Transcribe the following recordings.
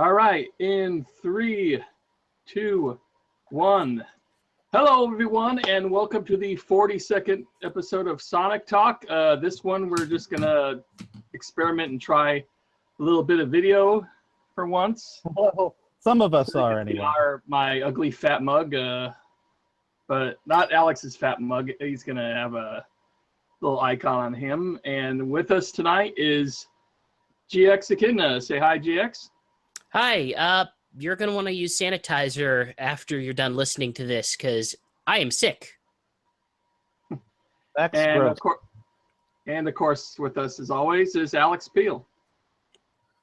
All right, in 3, 2, 1. Hello, everyone, and welcome to the 42nd episode of Sonic Talk. This one, we're just going to experiment and try a little bit of video for once. Well, some of us are, anyway. My ugly fat mug, but not Alex's fat mug. He's going to have a little icon on him. And with us tonight is GX Echidna. Say hi, GX. Hi, you're going to want to use sanitizer after you're done listening to this, because I am sick. That's and of course, with us, as always, is Alex Peel.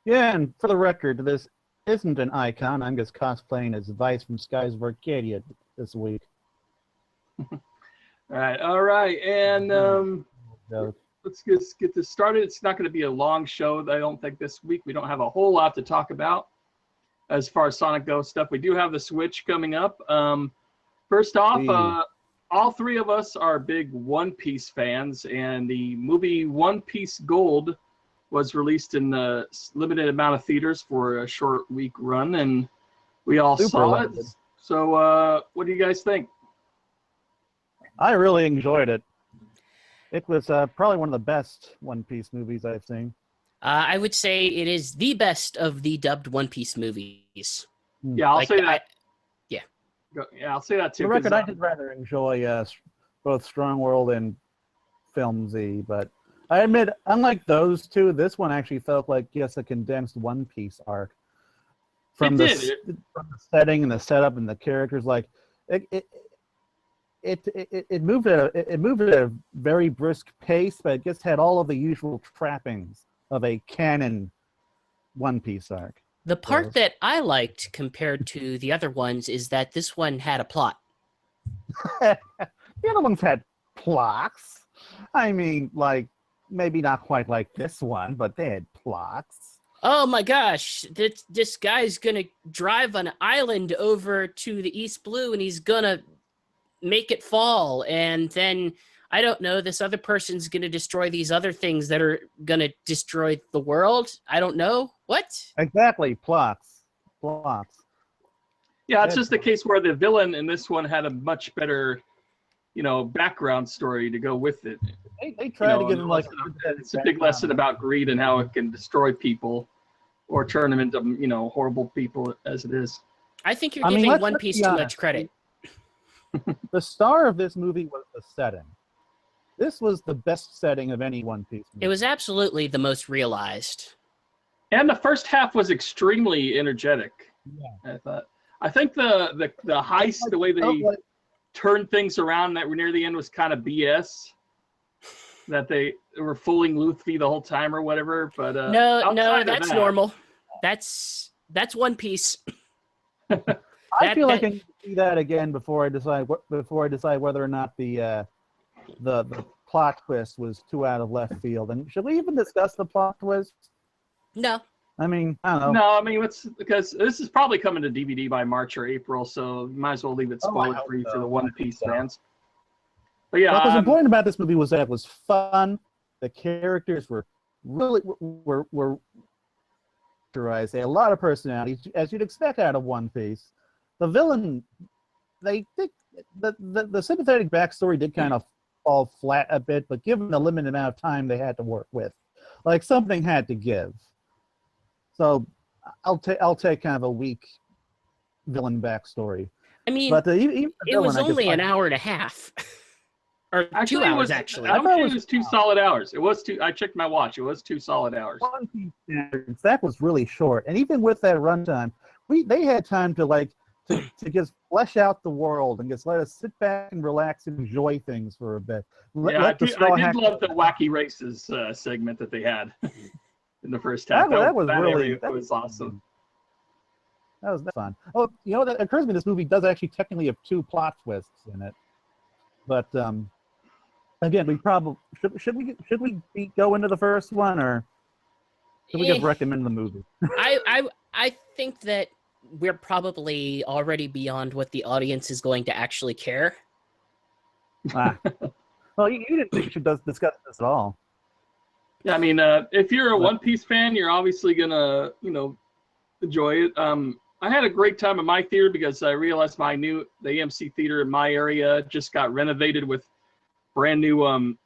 Yeah, and for the record, this isn't an icon. I'm just cosplaying as Vice from Skies of Arcadia this week. All right, and let's just get this started. It's not going to be a long show, I don't think, this week. We don't have a whole lot to talk about as far as Sonic Go stuff. We do have the Switch coming up. First off, all three of us are big One Piece fans, and the movie One Piece Gold was released in a limited amount of theaters for a short week run, and we all saw it. So what do you guys think? I really enjoyed it. It was probably one of the best One Piece movies I've seen. I would say it is the best of the dubbed One Piece movies. Yeah, I'll say that. Yeah. Yeah, I'll say that too. For the record, I did rather enjoy both Strong World and Film Z, but I admit, unlike those two, this one actually felt like just a condensed One Piece arc. From the setting and the setup and the characters, like it moved at a very brisk pace, but it just had all of the usual trappings of a canon One Piece arc. The part that I liked compared to the other ones is that this one had a plot. The other ones had plots. I mean, like, maybe not quite like this one, but they had plots. Oh my gosh, this guy's gonna drive an island over to the East Blue and he's gonna make it fall, and then I don't know, this other person's gonna destroy these other things that are gonna destroy the world. I don't know. What? Exactly, plots. Yeah, it's just the case where the villain in this one had a much better, background story to go with it. They tried to give him it's a big lesson about greed and how it can destroy people or turn them into, horrible people as it is. I think you're giving One Piece too much credit. The star of this movie was the setting. This was the best setting of any One Piece movie. It was absolutely the most realized. And the first half was extremely energetic. Yeah. I think the heist, the way they turned things around that were near the end was kind of BS. That they were fooling Luffy the whole time or whatever. But no, that's normal. That's One Piece. I feel like I need to see that again before I decide whether or not the plot twist was too out of left field. And should we even discuss the plot twist? No. I mean, I don't know. No, I mean, because this is probably coming to DVD by March or April, so you might as well leave it spoiler-free for the One Piece fans. But yeah, what was important about this movie was that it was fun. The characters were really were characterized. They had a lot of personalities, as you'd expect out of One Piece. The villain, the sympathetic backstory did kind of fall flat a bit, but given the limited amount of time they had to work with, like something had to give. So I'll take kind of a weak villain backstory. I mean, but it was only an hour and a half. Or actually, 2 hours, actually. I thought it was 2 solid hours. It was 2. I checked my watch. It was 2 solid hours. One Piece standards, that was really short. And even with that runtime, they had time to just flesh out the world and just let us sit back and relax and enjoy things for a bit. I did love the Wacky Races segment that they had in the first half. That was awesome. That was fun. Oh, that occurs to me, this movie does actually technically have 2 plot twists in it. But again, we probably should we go into the first one, or should we just recommend the movie? I think that we're probably already beyond what the audience is going to actually care. Well, you didn't think we should discuss this at all. Yeah, I mean, if you're a One Piece fan, you're obviously gonna, enjoy it. I had a great time at my theater because I realized the AMC theater in my area just got renovated with brand new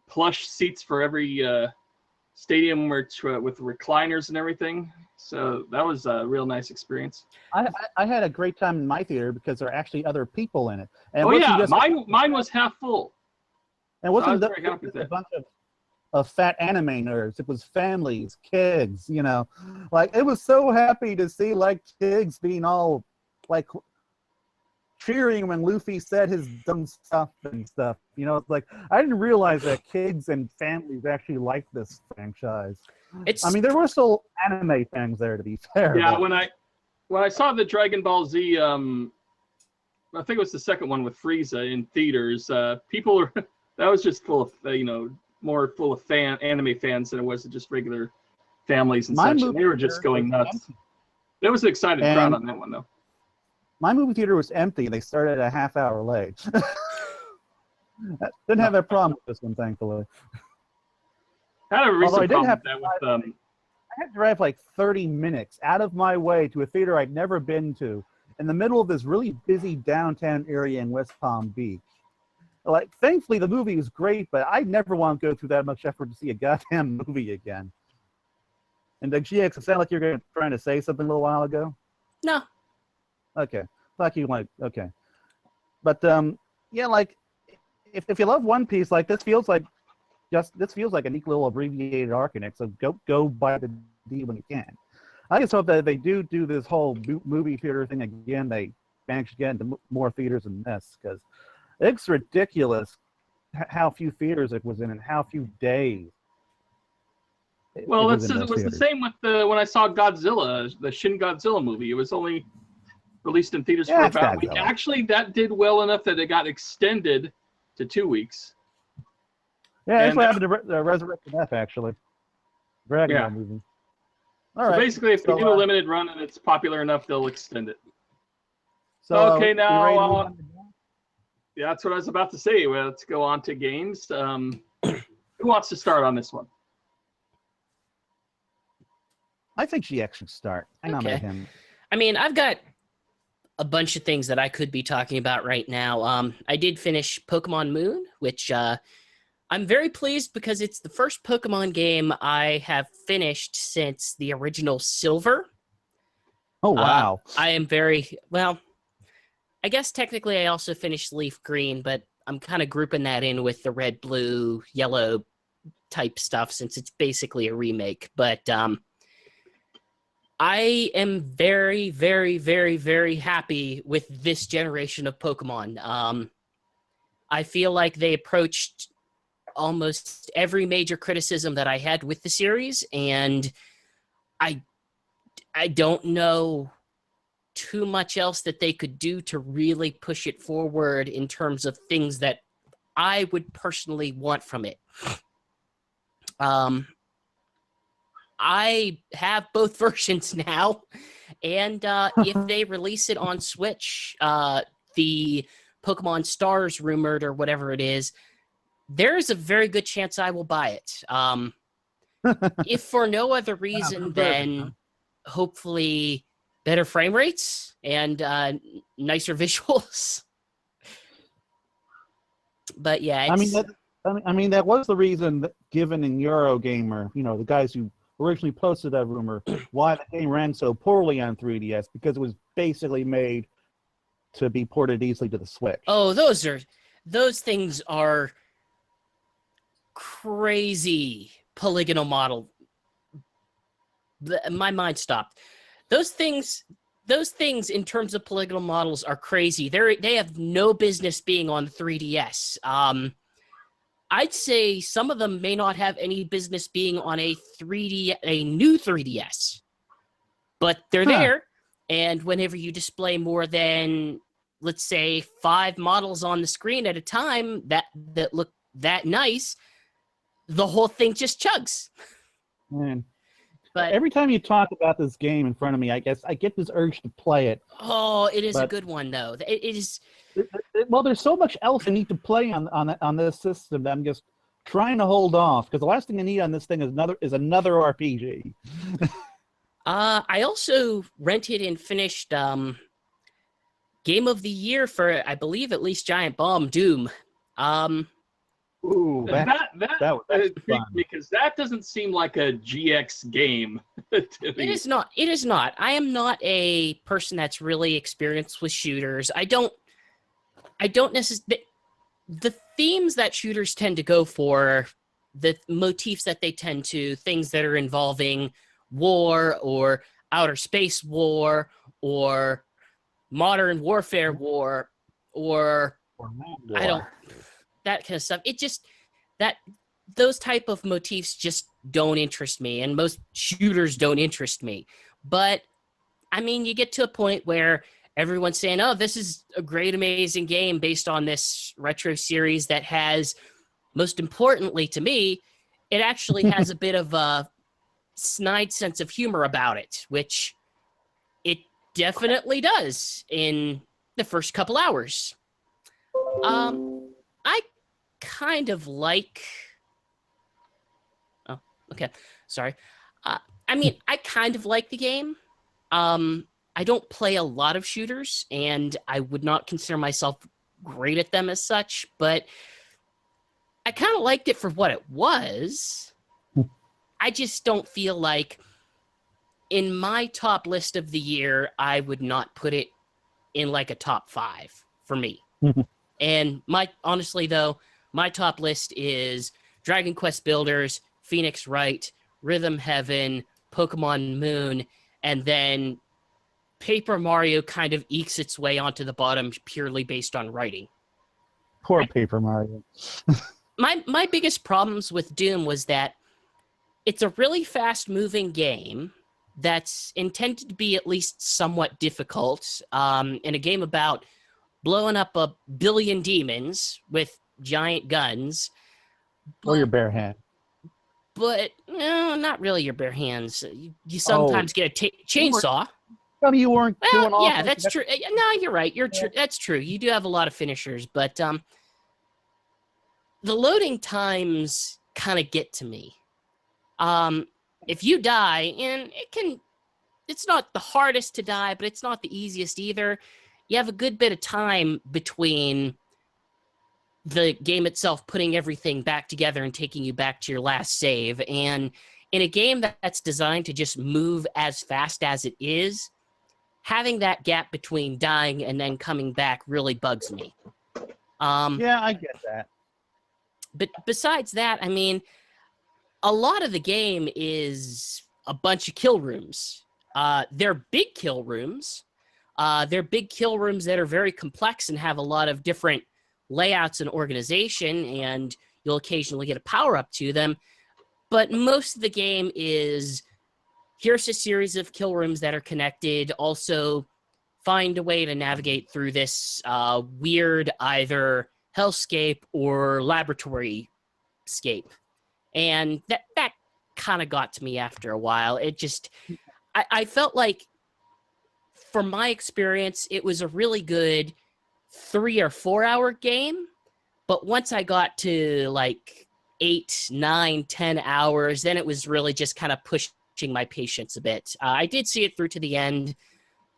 plush seats for every stadium with recliners and everything. So that was a real nice experience. I had a great time in my theater because there are actually other people in it. And oh yeah, mine was half full. And it wasn't so a bunch of fat anime nerds. It was families, kids, you know. Like, it was so happy to see, like, kids being all, like, cheering when Luffy said his dumb stuff and stuff. You know, it's like, I didn't realize that kids and families actually liked this franchise. I mean, there were still anime fans there, to be fair. Yeah, but when I saw the Dragon Ball Z, I think it was the second one with Frieza in theaters, people were, that was just full of, more full of anime fans than it was just regular families and such. And they were just going nuts. There was an excited crowd on that one, though. My movie theater was empty. They started a half hour late. Didn't have that problem with this one, thankfully. I had a recent problem with that. I had to drive like 30 minutes out of my way to a theater I'd never been to in the middle of this really busy downtown area in West Palm Beach. Like, thankfully, the movie was great, but I never want to go through that much effort to see a goddamn movie again. And GX, it sounded like you were trying to say something a little while ago. No. Okay. Okay. But yeah, like, if you love One Piece, like, this feels like a neat little abbreviated arc in it. So go buy the D when you can. I just hope that they do this whole movie theater thing again. They manage to get into more theaters than this, because it's ridiculous how few theaters it was in and how few days. Well, it was the same with when I saw Godzilla, the Shin Godzilla movie. It was only released in theaters for about a week. Actually, that did well enough that it got extended to 2 weeks. Yeah, that's what happened to Resurrected F, actually. Dragon Ball movie. So basically, if they do a limited run and it's popular enough, they'll extend it. So, okay, now, yeah, that's what I was about to say. Well, let's go on to games. Who wants to start on this one? I think GX should start. I nominate him. I mean, I've got a bunch of things that I could be talking about right now. I did finish Pokemon Moon, which I'm very pleased because it's the first Pokemon game I have finished since the original Silver. Oh, wow. I am well, I guess technically I also finished Leaf Green, but I'm kind of grouping that in with the red, blue, yellow type stuff since it's basically a remake. But I am very, very, very, very happy with this generation of Pokemon. I feel like they approached almost every major criticism that I had with the series, and I don't know too much else that they could do to really push it forward in terms of things that I would personally want from it. I have both versions now, and if they release it on Switch, the Pokemon Stars rumored or whatever it is, there's a very good chance I will buy it. If for no other reason than hopefully better frame rates and nicer visuals. But yeah, I mean that was the reason that, given in Eurogamer, the guys who originally posted that rumor, why the game ran so poorly on 3DS, because it was basically made to be ported easily to the Switch. Oh, those things are crazy polygonal model. My mind stopped. Those things in terms of polygonal models are crazy. They have no business being on 3DS. I'd say some of them may not have any business being on a new 3DS, but they're there. And whenever you display more than, let's say, 5 models on the screen at a time that look that nice, the whole thing just chugs. Man. But every time you talk about this game in front of me, I guess I get this urge to play it. Oh, it is a good one, though. It is. Well, there's so much else I need to play on this system that I'm just trying to hold off, because the last thing I need on this thing is another RPG. I also rented and finished Game of the Year for, I believe, at least Giant Bomb Doom. Ooh, That that's intrigued fun. me because that doesn't seem like a GX game to It me. is not. It is not. I am not a person that's really experienced with shooters. I don't necessarily. The themes that shooters tend to go for, the motifs that they tend to, things that are involving war or outer space war or modern warfare war or I don't, that kind of stuff. It just, that those type of motifs just don't interest me, and most shooters don't interest me. But I mean, you get to a point where everyone's saying, oh, this is a great, amazing game based on this retro series that has, most importantly to me, it actually has a bit of a snide sense of humor about it, which it definitely does in the first couple hours. I kind of like... Oh, okay. Sorry. I mean, I kind of like the game. I don't play a lot of shooters, and I would not consider myself great at them as such, but I kind of liked it for what it was. I just don't feel like in my top list of the year, I would not put it in like a top 5 for me. And honestly though, my top list is Dragon Quest Builders, Phoenix Wright, Rhythm Heaven, Pokemon Moon, and then Paper Mario kind of ekes its way onto the bottom purely based on writing. Poor Paper Mario. My biggest problems with Doom was that it's a really fast-moving game that's intended to be at least somewhat difficult, in a game about blowing up a billion demons with giant guns. Or your bare hand. But no, not really your bare hands. You sometimes get a chainsaw. Tell me you weren't doing all. Yeah, that's true. No, you're right. That's true. You do have a lot of finishers, but the loading times kind of get to me. If you die, and it's not the hardest to die, but it's not the easiest either. You have a good bit of time between the game itself putting everything back together and taking you back to your last save. And in a game that's designed to just move as fast as it is, having that gap between dying and then coming back really bugs me. Yeah, I get that. But besides that, I mean, a lot of the game is a bunch of kill rooms. They're big kill rooms. They're big kill rooms that are very complex and have a lot of different layouts and organization, and you'll occasionally get a power-up to them. But most of the game is, here's a series of kill rooms that are connected. Also, find a way to navigate through this weird either hellscape or laboratory scape. And that kind of got to me after a while. It just, I felt like, from my experience, it was a really good 3 or 4 hour game. But once I got to like 8, 9, 10 hours, then it was really just kind of pushing my patience a bit. I did see it through to the end.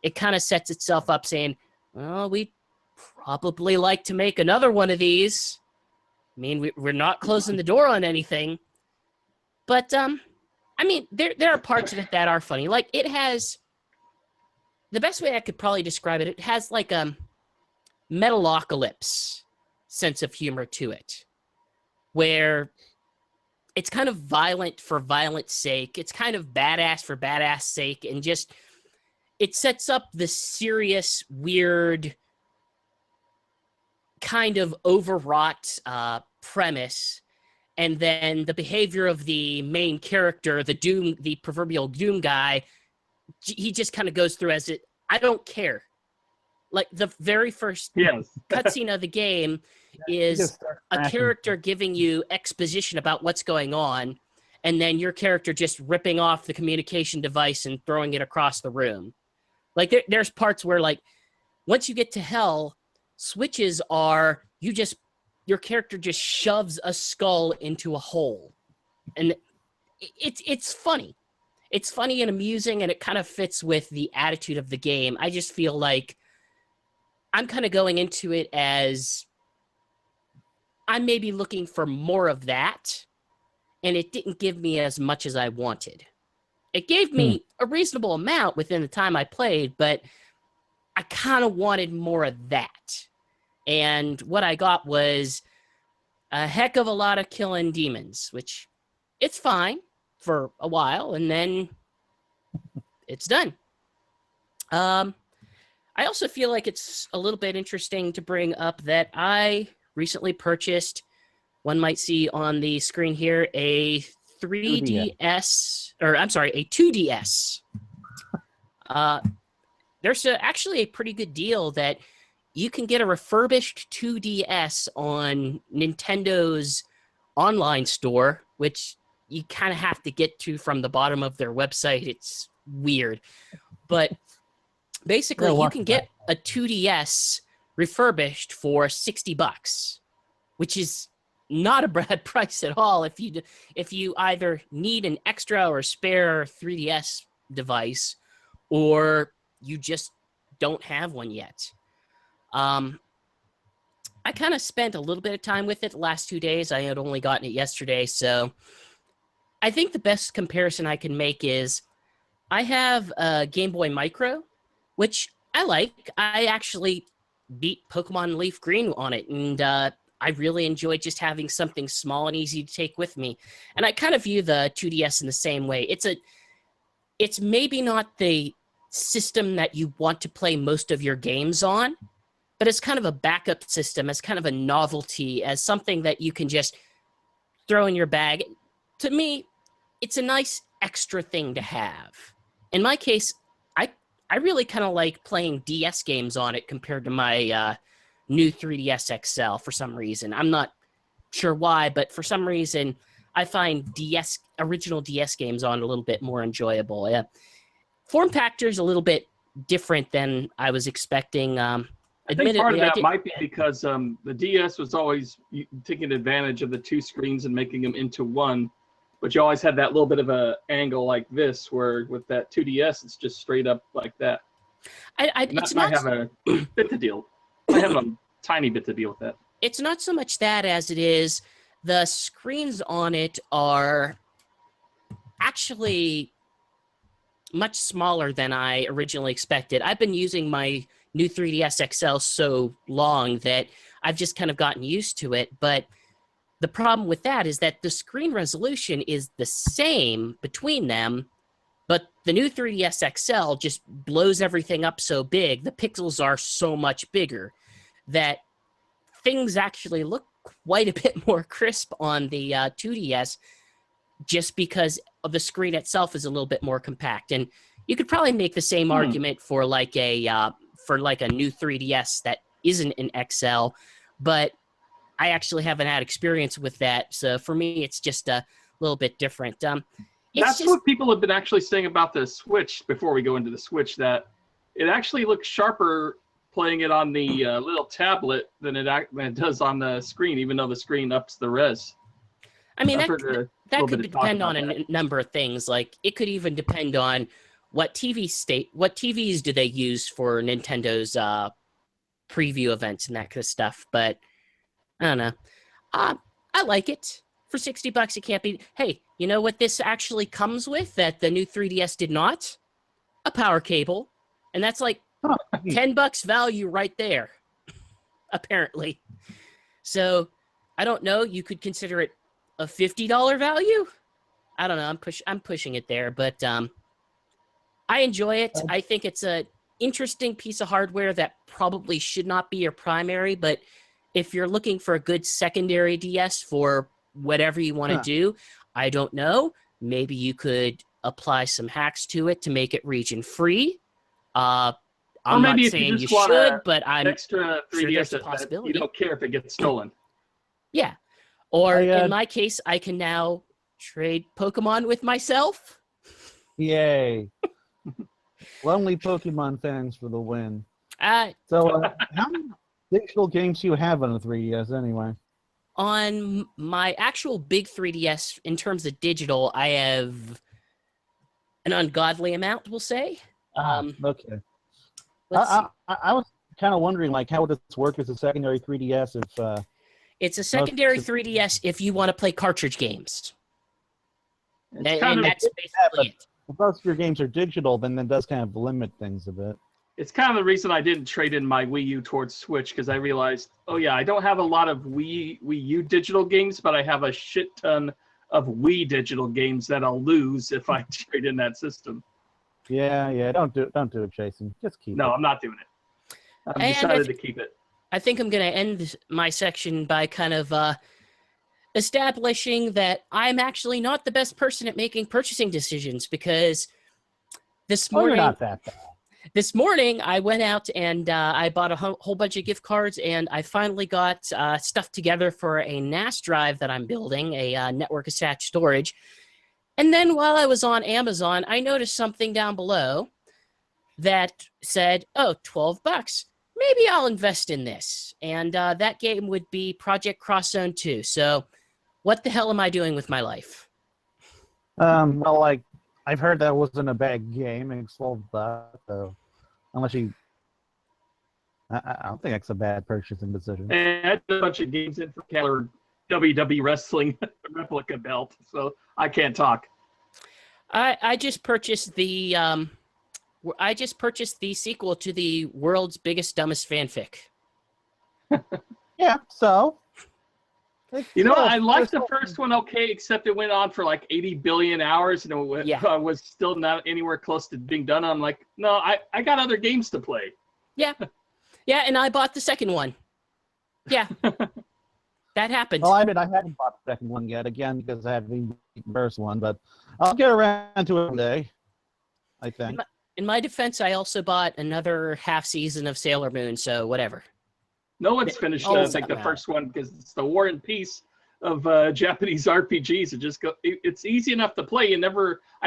It kind of sets itself up saying, well, we'd probably like to make another one of these. I mean, we're not closing the door on anything. But, I mean, there are parts of it that are funny. Like, it has... The best way I could probably describe it, it has like a Metalocalypse sense of humor to it, where it's kind of violent for violence sake. It's kind of badass for badass sake, and just, it sets up the serious, weird, kind of overwrought premise, and then the behavior of the main character, the proverbial Doom guy, he just kind of goes through as it, I don't care. Like, the very first cutscene of the game is a character giving you exposition about what's going on, and then your character just ripping off the communication device and throwing it across the room. Like, there's parts where, like, once you get to hell, switches are, your character just shoves a skull into a hole. And it's funny. it's funny and amusing, and it kind of fits with the attitude of the game. I just feel like I'm kind of going into it as I'm maybe looking for more of that, and it didn't give me as much as I wanted. It gave me a reasonable amount within the time I played, but I kind of wanted more of that. And what I got was a heck of a lot of killing demons, which it's fine for a while, and then it's done. I also feel like it's a little bit interesting to bring up that I recently purchased, one might see on the screen here, a 3DS, or I'm sorry, a 2DS. There's actually a pretty good deal that you can get a refurbished 2DS on Nintendo's online store, which you kind of have to get to from the bottom of their website. It's weird. But basically, you can get a 2DS refurbished for $60, which is not a bad price at all if you either need an extra or spare 3DS device, or you just don't have one yet. I kind of spent a little bit of time with it the last 2 days. I had only gotten it yesterday, so I think the best comparison I can make is I have a Game Boy Micro, which I like. I actually beat Pokemon Leaf Green on it, and I really enjoyed just having something small and easy to take with me. And I kind of view the 2DS in the same way. It's maybe not the system that you want to play most of your games on, but it's kind of a backup system, as kind of a novelty, as something that you can just throw in your bag. To me, it's a nice extra thing to have. In my case, I really kind of like playing DS games on it compared to my new 3DS XL for some reason. I'm not sure why, but for some reason, I find original DS games on a little bit more enjoyable. Form factor is a little bit different than I was expecting. I think part of that might be because the DS was always taking advantage of the two screens and making them into one, but you always had that little bit of a angle like this, where with that 2DS, it's just straight up like that. I have a bit to deal. I have a tiny bit to deal with that. It's not so much that as it is the screens on it are actually much smaller than I originally expected. I've been using my new 3DS XL so long that I've just kind of gotten used to it. But the problem with that is that the screen resolution is the same between them, but the new 3DS XL just blows everything up so big. The pixels are so much bigger that things actually look quite a bit more crisp on the 2DS, just because of the screen itself is a little bit more compact. And you could probably make the same argument for like a new 3DS that isn't an XL, but I actually haven't had experience with that. So for me, it's just a little bit different. That's what people have been actually saying about the Switch before we go into the Switch, that it actually looks sharper playing it on the little tablet than it does on the screen, even though the screen ups the res. I mean, that could depend on a number of things. Like, it could even depend on what TVs do they use for Nintendo's preview events and that kind of stuff. But I don't know. I like it. For $60, it can't be. Hey, you know what this actually comes with that the new 3DS did not? A power cable. And that's like $10 value right there, apparently. So, I don't know. You could consider it a $50 value? I don't know. I'm pushing it there, but I enjoy it. I think it's an interesting piece of hardware that probably should not be your primary, but if you're looking for a good secondary DS for whatever you want to do, I don't know. Maybe you could apply some hacks to it to make it region free. I'm not saying you should, but I'm extra 3DS sure there's a possibility. You don't care if it gets stolen. Yeah. Or in my case, I can now trade Pokemon with myself. Yay. Lonely Pokemon fans for the win. How many digital games do you have on the 3DS anyway? On my actual big 3DS, in terms of digital, I have an ungodly amount, we'll say. Okay. Let's see. I was kind of wondering, like, how would this work as a secondary 3DS if It's a secondary most- 3DS if you want to play cartridge games. It's kind And of that's basically it. if most of your games are digital, then that does kind of limit things a bit. it's kind of the reason I didn't trade in my Wii U towards Switch, because I realized, oh yeah, I don't have a lot of Wii U digital games, but I have a shit ton of Wii digital games that I'll lose if I trade in that system. Yeah. Don't do it, Jason. Just keep it. No, I'm not doing it. I've And decided to keep it. I think I'm going to end my section by kind of establishing that I'm actually not the best person at making purchasing decisions, because this Oh, you're morning, not that bad. this morning I went out and I bought a whole bunch of gift cards, and I finally got stuff together for a NAS drive that I'm building, a network attached storage. And then while I was on Amazon, I noticed something down below that said, oh, $12. Maybe I'll invest in this. And that game would be Project Cross Zone 2. So what the hell am I doing with my life? Well, like, I've heard that wasn't a bad game, and it's $12, so unless you... I don't think that's a bad purchasing decision. And I had a bunch of games in for Keller WWE Wrestling replica belt, so I can't talk. I just purchased the sequel to the world's biggest dumbest fanfic. Yeah, so... You know, I liked the first one okay, except it went on for like 80 billion hours, and it was still not anywhere close to being done. I'm like, no, I got other games to play. Yeah. Yeah, and I bought the second one. Yeah. That happened. Well, I mean, I haven't bought the second one yet, again, because I haven't beat the first one, but I'll get around to it one day, I think. In my defense, I also bought another half season of Sailor Moon, so whatever. No one's finished, I think, the first one, because it's the War and Peace of Japanese RPGs. It's easy enough to play. I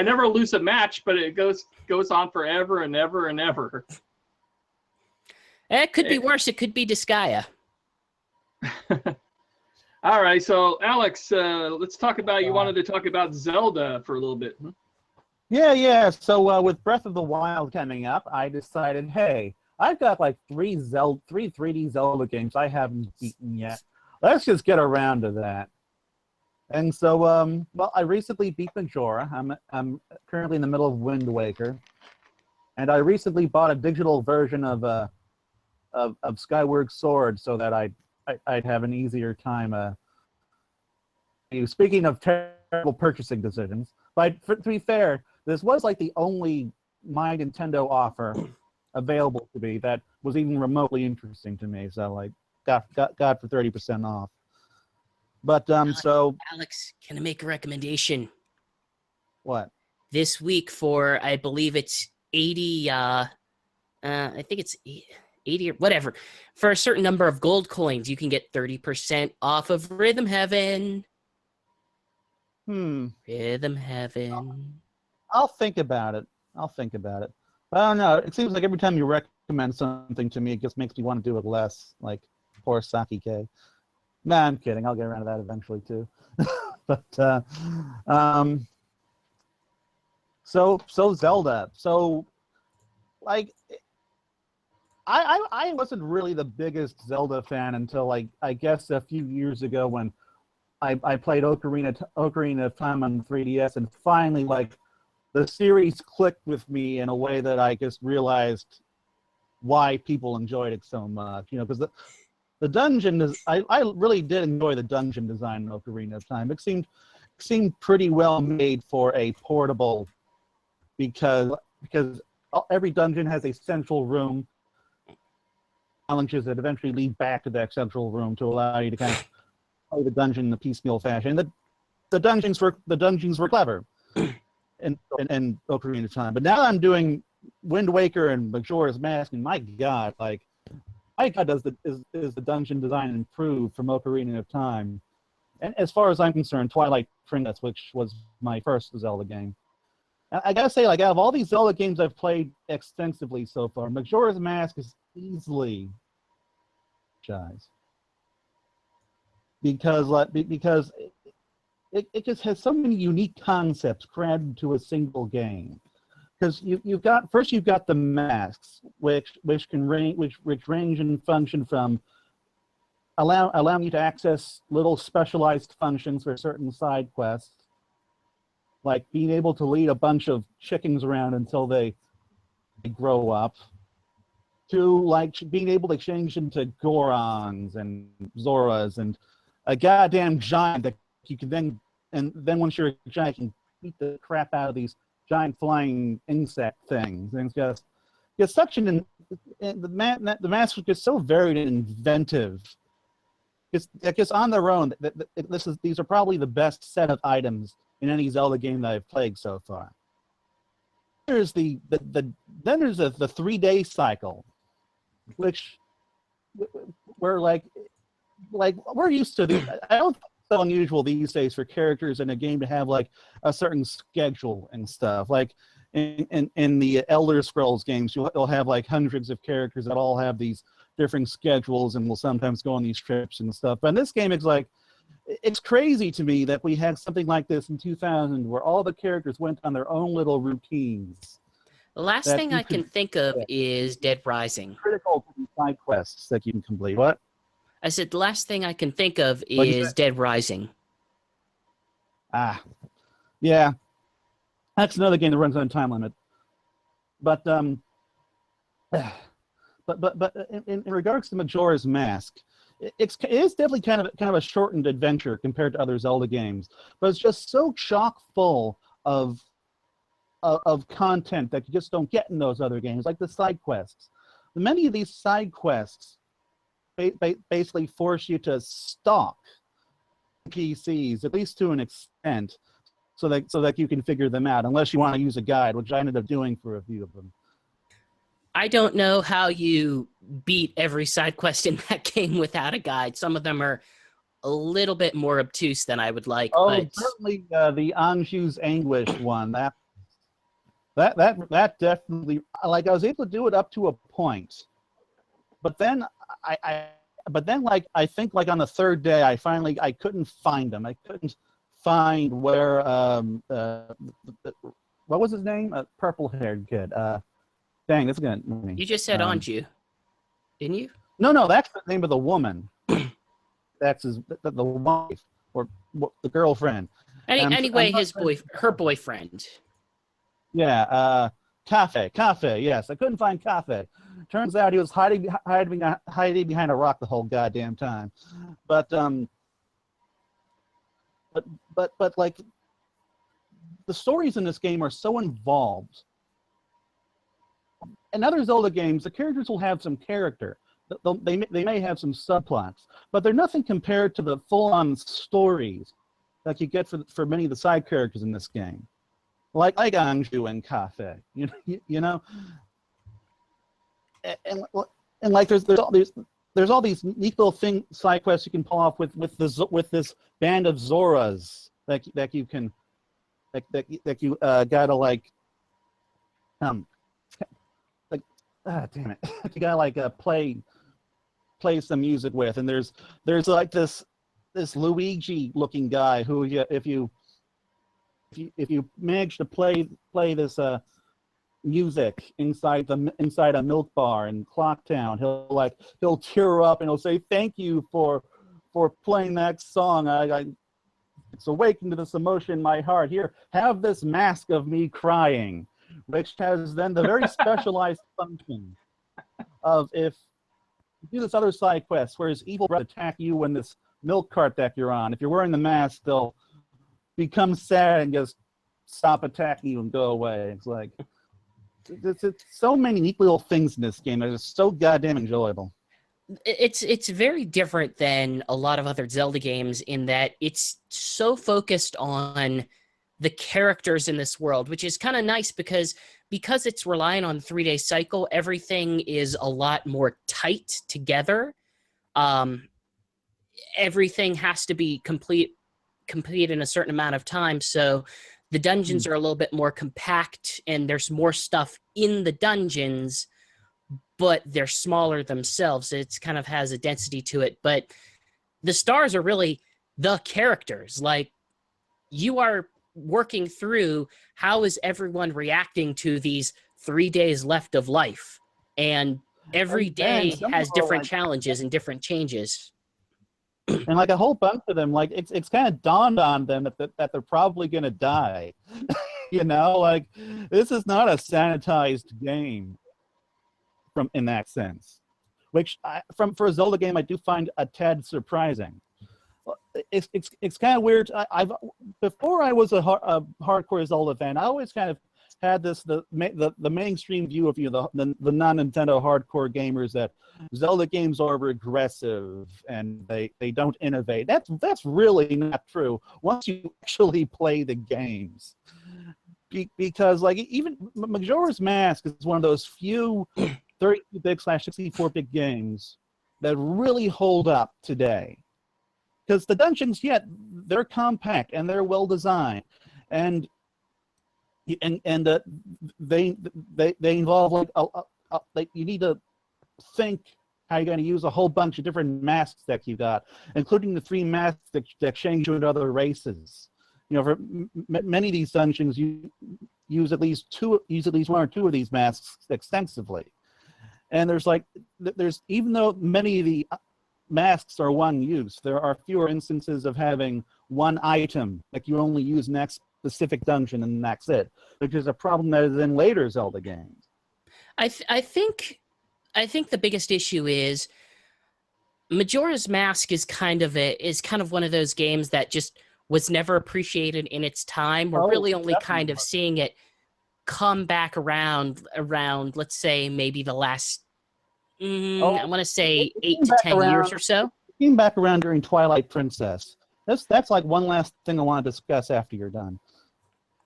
never lose a match, but it goes on forever and ever and ever. It could be worse. It could be Disgaea. All right, so Alex, let's talk about. You wanted to talk about Zelda for a little bit. Yeah. So with Breath of the Wild coming up, I decided, hey, I've got like three 3D Zelda games I haven't beaten yet. Let's just get around to that. And so, well, I recently beat Majora. I'm currently in the middle of Wind Waker, and I recently bought a digital version of Skyward Sword so that I'd have an easier time. Speaking of terrible purchasing decisions, but to be fair, this was like the only My Nintendo offer available to me that was even remotely interesting to me. So like got for 30% off. But so Alex, can I make a recommendation? What? This week for, I believe it's 80 I think it's 80 or whatever. For a certain number of gold coins, you can get 30% off of Rhythm Heaven. Rhythm Heaven. I'll think about it. But I don't know. It seems like every time you recommend something to me, it just makes me want to do it less. Like poor Saki K. Nah, I'm kidding. I'll get around to that eventually too. But so Zelda. So like I wasn't really the biggest Zelda fan until like I guess a few years ago when I played Ocarina of Time on 3DS, and finally like the series clicked with me in a way that I just realized why people enjoyed it so much. You know, because the dungeon is I really did enjoy the dungeon design in Ocarina of Time. It seemed pretty well made for a portable, because every dungeon has a central room, challenges that eventually lead back to that central room to allow you to kind of play the dungeon in a piecemeal fashion. The dungeons were clever in Ocarina of Time. But now I'm doing Wind Waker and Majora's Mask, and my God, is the dungeon design improved from Ocarina of Time? And as far as I'm concerned, Twilight Princess, which was my first Zelda game. I gotta say, like, out of all these Zelda games I've played extensively so far, Majora's Mask is easily because it just has so many unique concepts crammed into a single game. Because you've got the masks, which range and function from allowing you to access little specialized functions for certain side quests, like being able to lead a bunch of chickens around until they grow up, to like being able to change into Gorons and Zoras and a goddamn giant that you can then once you're a giant, you can beat the crap out of these giant flying insect things. And it's such the masks are just so varied and inventive. It's on their own. These are probably the best set of items in any Zelda game that I've played so far. There's then there's the 3-day cycle, which we're like we're used to. I don't think it's so unusual these days for characters in a game to have like a certain schedule and stuff. Like in the Elder Scrolls games, you'll have like hundreds of characters that all have these different schedules and will sometimes go on these trips and stuff. But in this game, it's crazy to me that we had something like this in 2000 where all the characters went on their own little routines. The last thing I can think of is Dead Rising. Critical to the side quests that you can complete. What? I said the last thing I can think of is Dead Rising. Yeah. That's another game that runs on a time limit. But in regards to Majora's Mask, it is definitely kind of a shortened adventure compared to other Zelda games, but it's just so chock full of content that you just don't get in those other games, like the side quests. Many of these side quests basically force you to stalk PCs, at least to an extent, so that you can figure them out, unless you want to use a guide, which I ended up doing for a few of them. I don't know how you beat every side quest in that game without a guide. Some of them are a little bit more obtuse than I would like. Oh, but certainly the Anju's Anguish one. That definitely, like, I was able to do it up to a point, but then I think like on the third day I couldn't find them. I couldn't find where what was his name? Purple-haired kid. Dang, that's good. You just said Anju, didn't you? No, that's the name of the woman. That's the wife or the girlfriend. Anyway, her boyfriend. Yeah, Cafe. Yes, I couldn't find Cafe. Turns out he was hiding behind a rock the whole goddamn time. But like the stories in this game are so involved. In other Zelda games, the characters will have some character. They may have some subplots, but they're nothing compared to the full-on stories that you get for many of the side characters in this game, like Anju and Cafe. You know, and like there's all these neat little side quests you can pull off with this band of Zoras that you can gotta like damn it, you gotta like play some music with, and there's like this Luigi looking guy who if you manage to play this music inside a milk bar in Clocktown, he'll tear up and he'll say thank you for playing that song. It's awakened to this emotion in my heart. Here, have this mask of me crying, which has then the very specialized function of if you do this other side quest, whereas evil will attack you in this milk cart that you're on. If you're wearing the mask, they'll become sad and just stop attacking you and go away. It's like it's so many neat little things in this game that are so goddamn enjoyable. It's very different than a lot of other Zelda games in that it's so focused on the characters in this world, which is kind of nice because it's relying on the 3-day cycle, everything is a lot more tight together. Everything has to be complete in a certain amount of time, so the dungeons are a little bit more compact and there's more stuff in the dungeons, but they're smaller themselves. It kind of has a density to it, but the stars are really the characters. Like you are working through how is everyone reacting to these 3 days left of life, and every day has different challenges and different changes. And like a whole bunch of them, like it's kind of dawned on them that they're probably gonna die. You know, like this is not a sanitized game in that sense, which for a Zelda game I do find a tad surprising. It's kind of weird. Before I was a hardcore Zelda fan, I always kind of had the mainstream view of the non-Nintendo hardcore gamers that Zelda games are regressive and they don't innovate. That's really not true once you actually play the games. Because like even Majora's Mask is one of those few 32-bit/64-bit games that really hold up today. Because the dungeons, they're compact and they're well designed, and they involve like you need to think how you're going to use a whole bunch of different masks that you got, including the 3 masks that change you into other races. You know, for many of these dungeons, you use at least 1 or 2 of these masks extensively, and there's even though many of the masks are one use, there are fewer instances of having one item like you only use in that specific dungeon and that's it, which is a problem that is in later Zelda games. I think the biggest issue is Majora's Mask is kind of one of those games that just was never appreciated in its time. We're really only kind of seeing it come back around let's say maybe the last I want to say 8 to 10 years or so. It came back around during Twilight Princess. That's like one last thing I want to discuss after you're done.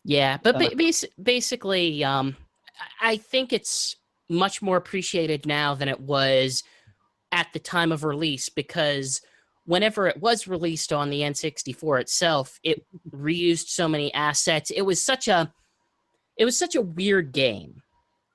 Yeah, but basically, I think it's much more appreciated now than it was at the time of release, because whenever it was released on the N64 itself, it reused so many assets. It was such a weird game.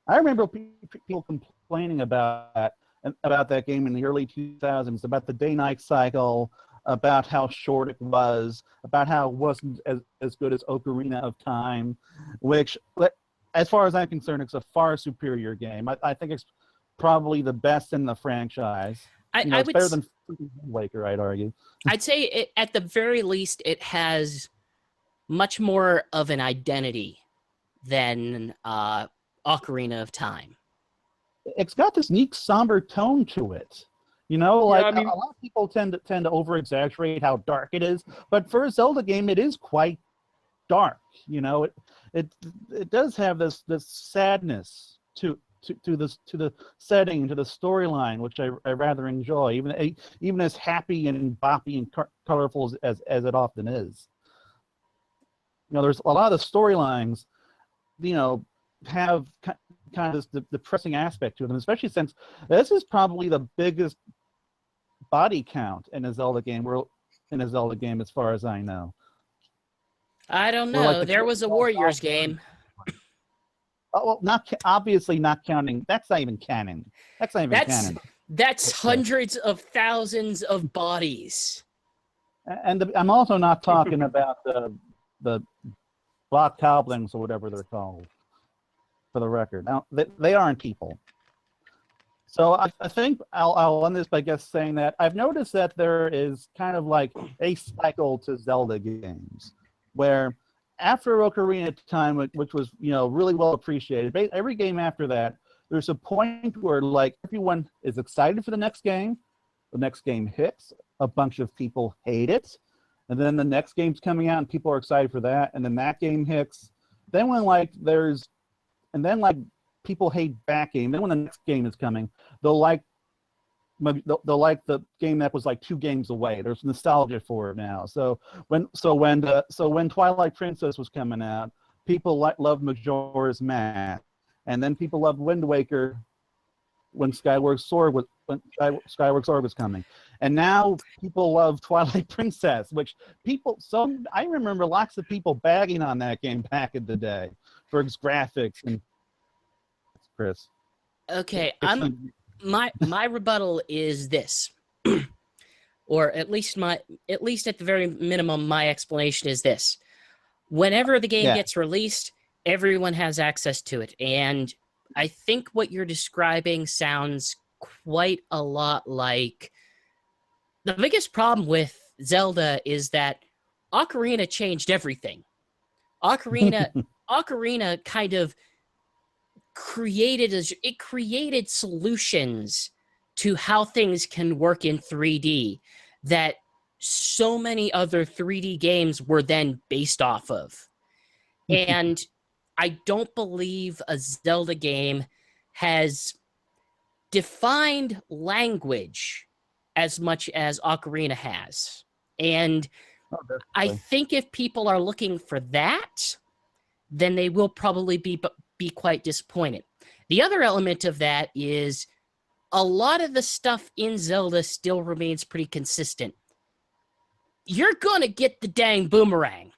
I remember people complaining about that game in the early 2000s, about the day-night cycle, about how short it was, about how it wasn't as good as Ocarina of Time, which, as far as I'm concerned, it's a far superior game. I think it's probably the best in the franchise. It's better than Wind Waker, I'd argue. I'd say at the very least, it has much more of an identity than Ocarina of Time. It's got this neat somber tone to it. You know, like a lot of people tend to over-exaggerate how dark it is, but for a Zelda game, it is quite dark. You know, it does have this sadness to the setting, to the storyline, which I rather enjoy, even as happy and boppy and colorful as it often is. You know, there's a lot of the storylines, you know, have kind of this depressing aspect to them, especially since this is probably the biggest body count in a Zelda game, as far as I know. I don't know. Like there was a Warriors game. Oh, well, obviously not counting. That's not even canon. Canon. That's hundreds of thousands of bodies. And I'm also not talking about the block goblins or whatever they're called, for the record. Now, they aren't people. So I think I'll end this by saying that I've noticed that there is kind of like a cycle to Zelda games, where after Ocarina of Time, which was, you know, really well appreciated, every game after that, there's a point where like everyone is excited for the next game hits, a bunch of people hate it, and then the next game's coming out and people are excited for that, and then that game hits. Then people hate that game. Then when the next game is coming, they'll like the game that was like 2 games away. There's nostalgia for it now. So when Twilight Princess was coming out, people loved Majora's Mask, and then people loved Wind Waker when Skyward Sword was coming, and now people love Twilight Princess, which I remember lots of people bagging on that game back in the day for its graphics and. Chris. Okay, my rebuttal is this, or at least at the very minimum, my explanation is this. whenever the game Yeah. gets released, everyone has access to it. And I think what you're describing sounds quite a lot like the biggest problem with Zelda is that Ocarina changed everything. Ocarina kind of created solutions to how things can work in 3D that so many other 3D games were then based off of. And I don't believe a Zelda game has defined language as much as Ocarina has. And I think if people are looking for that, then they will probably be quite disappointed. The other element of that is a lot of the stuff in Zelda still remains pretty consistent. You're gonna get the dang boomerang.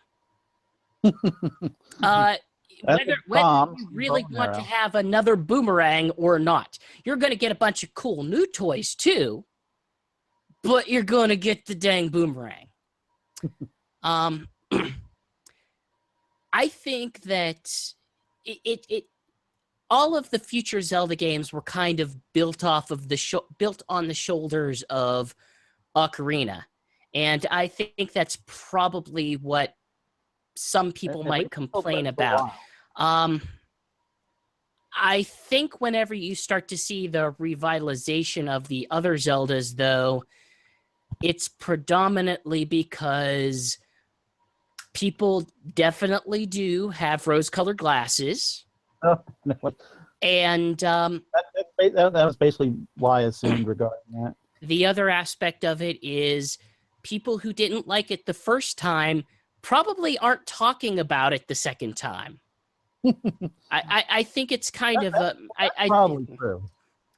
Whether you really want to have another boomerang or not. You're gonna get a bunch of cool new toys too, but you're gonna get the dang boomerang. I think that all of the future Zelda games were kind of built on the shoulders of Ocarina, and I think that's probably what some people might complain about. I think whenever you start to see the revitalization of the other Zeldas, though, it's predominantly because people definitely do have rose-colored glasses. Oh, no. And that was basically why I assumed regarding that. The other aspect of it is people who didn't like it the first time probably aren't talking about it the second time. I think it's kind of probably true.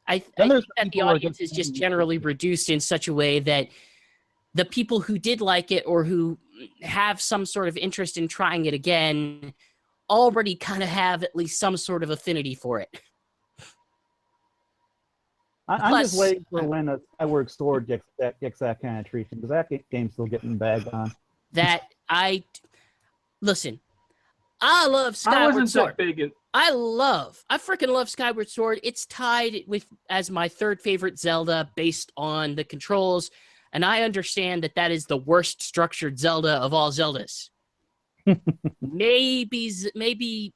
I think that the audience is just generally reduced in such a way that the people who did like it or who have some sort of interest in trying it again already kind of have at least some sort of affinity for it. I'm just waiting for when a Skyward Sword gets that kind of treatment, because that game's still getting bagged on. Listen, I love Skyward Sword. I freaking love Skyward Sword. It's tied as my third favorite Zelda based on the controls, and I understand that is the worst structured Zelda of all Zeldas. maybe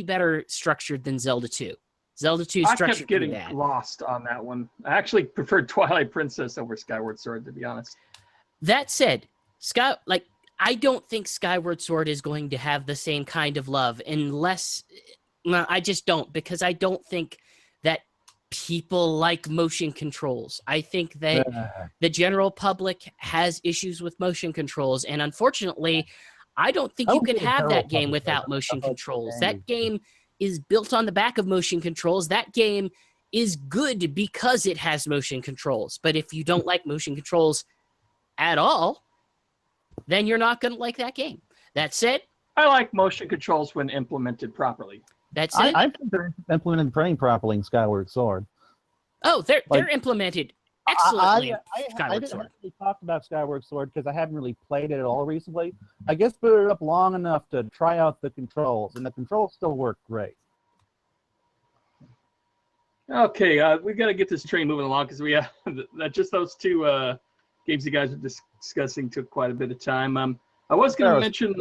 better structured than Zelda 2. Zelda 2 structured. I kept getting lost on that one. I actually preferred Twilight Princess over Skyward Sword, to be honest. That said, I don't think Skyward Sword is going to have the same kind of love unless... No, I just don't, because I don't think that people like motion controls. I think that the general public has issues with motion controls, and unfortunately, I don't think you can have that game without motion controls. That game is built on the back of motion controls. That game is good because it has motion controls. But if you don't like motion controls at all, then you're not going to like that game. That said, I like motion controls when implemented properly. That's it. I think they're implemented pretty properly in Skyward Sword. Oh, they're implemented excellently in I didn't really talk about Skyward Sword because I haven't really played it at all recently. I guess put it up long enough to try out the controls, and the controls still work great. Okay, we've got to get this train moving along because we have just those two games you guys are discussing took quite a bit of time. I was going to mention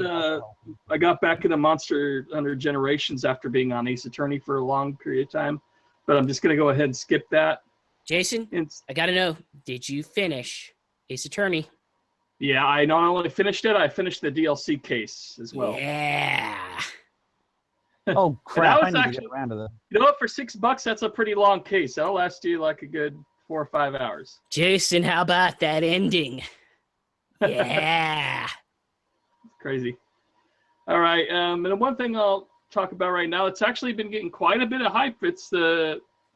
I got back into Monster Hunter Generations after being on Ace Attorney for a long period of time, but I'm just going to go ahead and skip that. Jason, I got to know, did you finish Ace Attorney? Yeah, I not only finished it, I finished the DLC case as well. Yeah. Oh, crap. I need to get around to that. You know what? For $6, that's a pretty long case. That'll last you like a good 4 or 5 hours. Jason, how about that ending? Yeah. Crazy. All right. And one thing I'll talk about right now, it's actually been getting quite a bit of hype. It's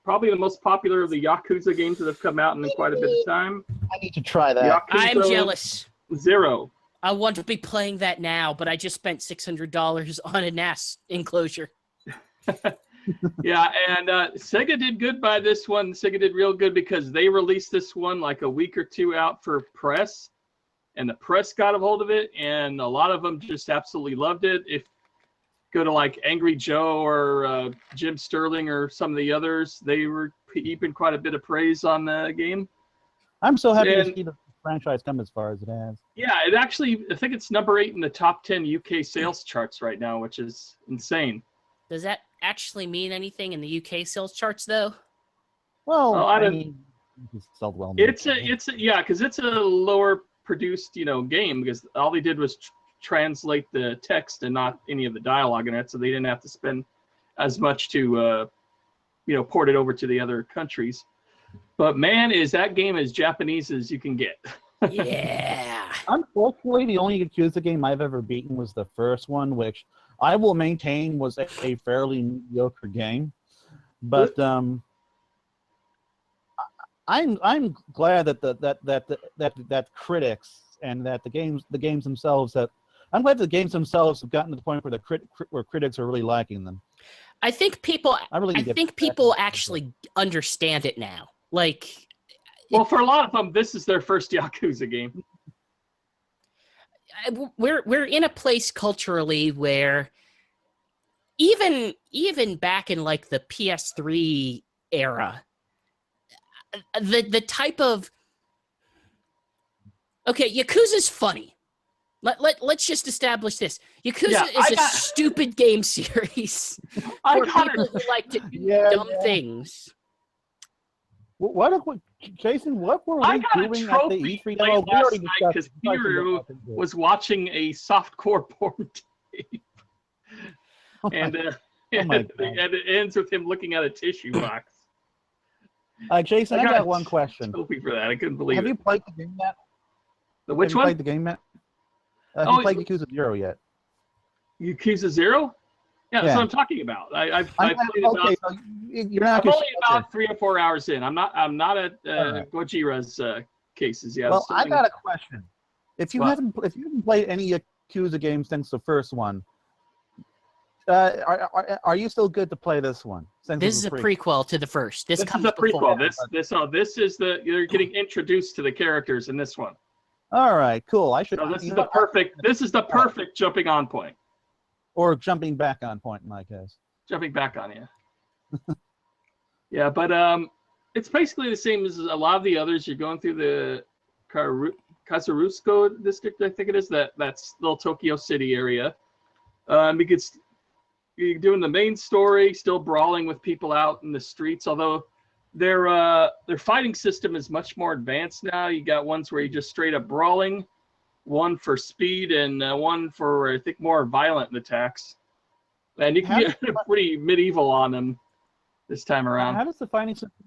probably the most popular of the Yakuza games that have come out in quite a bit of time. I need to try that. Yakuza I'm jealous. 0. I want to be playing that now, but I just spent $600 on a NAS enclosure. Yeah, and Sega did good by this one. Sega did real good because they released this one like a week or two out for press. and the press got a hold of it, and a lot of them just absolutely loved it. If go to like Angry Joe or Jim Sterling or some of the others, they were heaping quite a bit of praise on the game. I'm so happy to see the franchise come as far as it has. Yeah, it actually, I think it's number 8 in the top 10 UK sales charts right now, which is insane. Does that actually mean anything in the UK sales charts, though? Well, I mean, it's sold well. It's a yeah, because it's a lower produced game, because all they did was translate the text and not any of the dialogue in it, so they didn't have to spend as much to port it over to the other countries. But man, is that game as Japanese as you can get. Yeah. Unfortunately, the only Yakuza game I've ever beaten was the first one, which I will maintain was a fairly mediocre game. But I'm glad that critics and that the games themselves have. I'm glad the games themselves have gotten to the point where critics are really liking them. I think people. I think people actually understand it now. Like, well, for a lot of them, this is their first Yakuza game. We're in a place culturally where even back in like the PS3 era, the type of Yakuza's funny. Let's just establish this. Yakuza is a stupid game series for people who like to do dumb things. Jason, what were we doing at the E3 demo? Last night because Hiro was watching a softcore porn tape. And it ends with him looking at a tissue box. Jason, I got one question. Trophy for that. I couldn't believe it. Have you played the game yet? Which one? Have you played the game yet? Have you played Yakuza 0 yet? Yakuza 0? Yeah, that's what I'm talking about. I've played I'm only about 3 or 4 hours in. I'm not at Gojira's cases yet. Well, I got a question. If you haven't played any Yakuza games since the first one, are you still good to play this one? This is a prequel to the first. This comes is a prequel. This is you're getting introduced to the characters in this one. All right, cool. This is the perfect jumping on point. Or jumping back on point in my case. Jumping back on you. Yeah, but it's basically the same as a lot of the others. You're going through the Kazurusko district, I think it is. That's little Tokyo City area. Because you're doing the main story, still brawling with people out in the streets. Although their fighting system is much more advanced now. You got ones where you just straight up brawling. One for speed and one for, I think, more violent attacks. And you can get pretty medieval on them this time around. How does the fighting system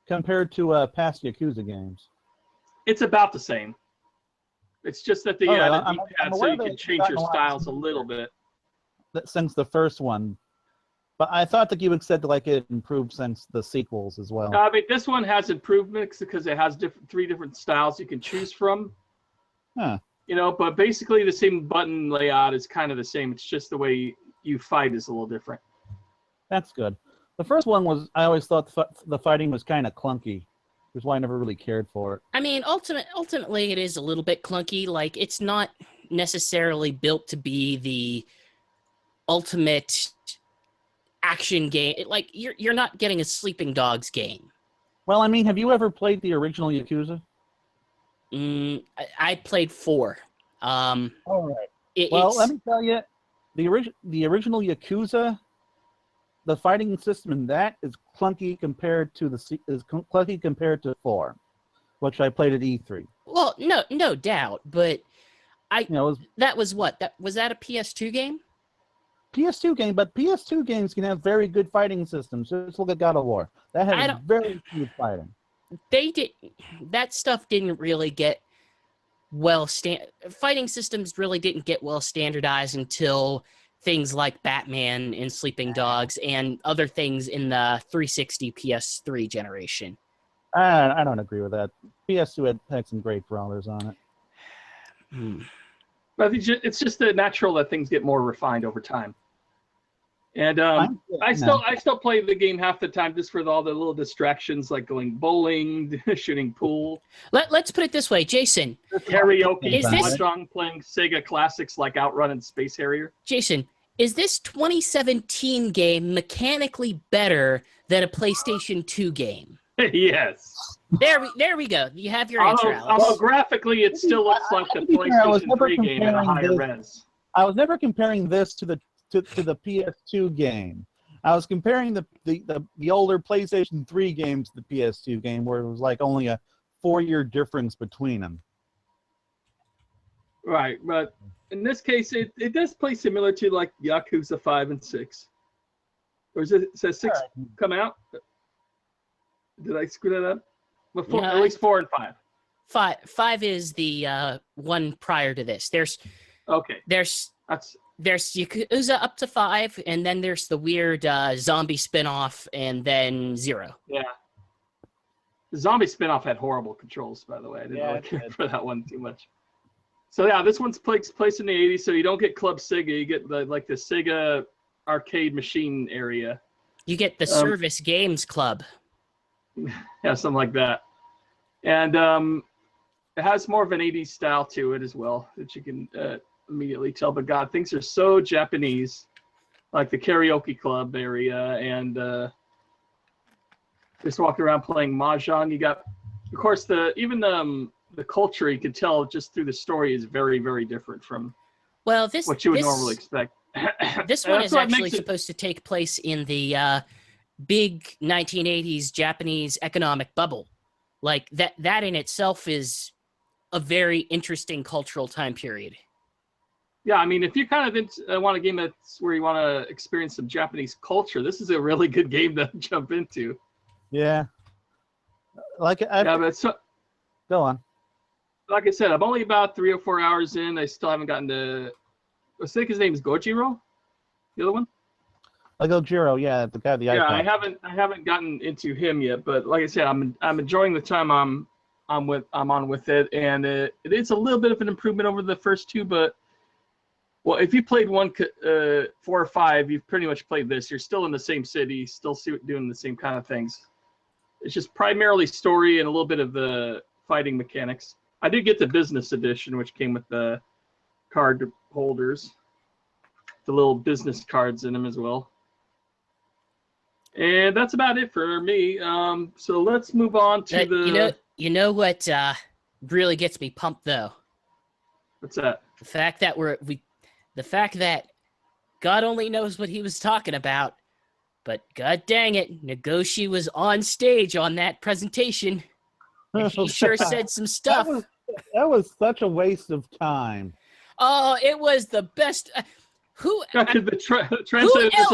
compare to past Yakuza games? It's about the same. It's just that the D-pad so you can change your styles a little bit. Since the first one. But I thought that you had said it improved since the sequels as well. I mean, this one has improvements because it has 3 different styles you can choose from. Huh. But basically the same button layout is kind of the same. It's just the way you fight is a little different. That's good. The first one I always thought the fighting was kind of clunky, which is why I never really cared for it. I mean, ultimately it is a little bit clunky. Like, it's not necessarily built to be the ultimate action game. You're not getting a Sleeping Dogs game. Well, I mean, have you ever played the original Yakuza? I played 4. All right. Let me tell you, the original Yakuza, the fighting system in that is clunky compared to 4, which I played at E3. Well, no doubt, but that was what? Was that a PS2 game? PS2 game, but PS2 games can have very good fighting systems. Just look at God of War. That has very good fighting. That stuff didn't really get fighting systems really didn't get well standardized until things like Batman and Sleeping Dogs and other things in the 360 PS3 generation. I don't agree with that. PS2 had some great brawlers on it. But it's just natural that things get more refined over time. And I still play the game half the time just for all the little distractions like going bowling, shooting pool. Let's put it this way, Jason. Karaoke, Is this playing Sega classics like Outrun and Space Harrier? Jason, is this 2017 game mechanically better than a PlayStation 2 game? Yes. There we go. You have your answer, Alex. Although graphically, it still looks like the PlayStation 3 game at a higher res. I was never comparing this to the PS2 game. I was comparing the older PlayStation 3 game to the PS2 game, where it was like only a 4-year difference between them. Right, but in this case, it does play similar to like Yakuza 5 and 6. Or is it says 6 come out? Did I screw that up? Well, at least 4 and 5. Five is the one prior to this. There's Yakuza up to 5, and then there's the weird zombie spinoff, and then 0. Yeah. The zombie spinoff had horrible controls, by the way. I didn't really care for that one too much. So yeah, this one's takes place in the 80s, so you don't get Club Sega. You get the Sega arcade machine area. You get the Service Games Club. Yeah, something like that. And it has more of an 80s style to it as well, that you can immediately tell. But God, things are so Japanese, like the karaoke club area, and just walking around playing mahjong. You got, of course, even the culture, you can tell just through the story, is very, very different from what you would normally expect. This one is actually supposed to take place in the big 1980s Japanese economic bubble. Like that in itself is a very interesting cultural time period. Yeah, I mean, if you kind of want a game that's where you want to experience some Japanese culture, this is a really good game to jump into. Yeah. Go on. Like I said, I'm only about 3 or 4 hours in. I still haven't gotten to. I think his name is Gojiro. The other one. Gojiro, yeah, the guy with the iPad. Yeah, I haven't gotten into him yet, but like I said, I'm enjoying the time I'm on with it, and it is a little bit of an improvement over the first two. But well, if you played 4 or 5, you've pretty much played this. You're still in the same city, still doing the same kind of things. It's just primarily story and a little bit of the fighting mechanics. I did get the business edition, which came with the card holders, the little business cards in them as well. And that's about it for me. So let's move on to You know what really gets me pumped though? What's that? The fact that God only knows what he was talking about, but god dang it, Nagoshi was on stage on that presentation. And he sure said some stuff. That was such a waste of time. Oh, it was the best. Who translators are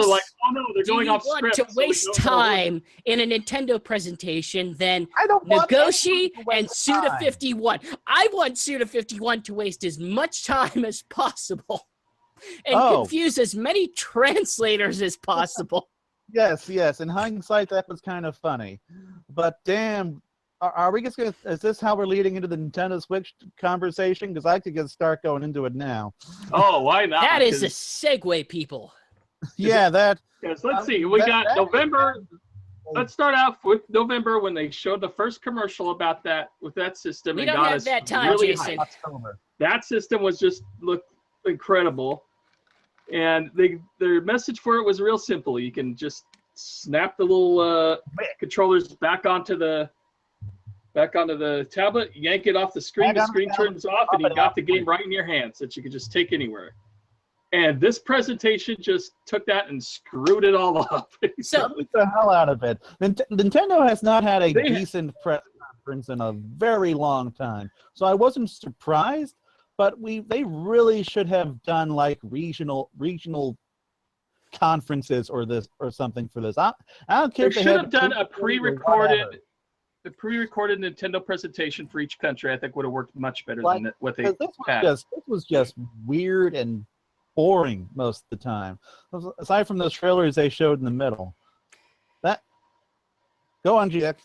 like, oh no, they're going off script. To waste time in a Nintendo presentation than Nagoshi and Suda51. I want Suda51 to waste as much time as possible and confuse as many translators as possible. Yes. In hindsight, that was kind of funny, but damn. Are we just gonna? Is this how we're leading into the Nintendo Switch conversation? Because I could start going into it now. Oh, why not? That is a segue, people. Yeah, that. Yes, let's see. We got November. Let's start off with November when they showed the first commercial about that with that system. We don't have that time, really Jason. That system looked incredible, and their message for it was real simple. You can just snap the little controllers back onto the tablet, yank it off the screen, the screen turns off, and you got the game right in your hands that you could just take anywhere. And this presentation just took that and screwed it all up. So took the hell out of it. Nintendo has not had a decent press conference in a very long time, so I wasn't surprised. But they really should have done like regional conferences or something for this. I don't care. They should have done a pre-recorded Nintendo presentation for each country. I think would have worked much better than what they had. This was just weird and boring most of the time. Aside from those trailers they showed in the middle. Go on, GX.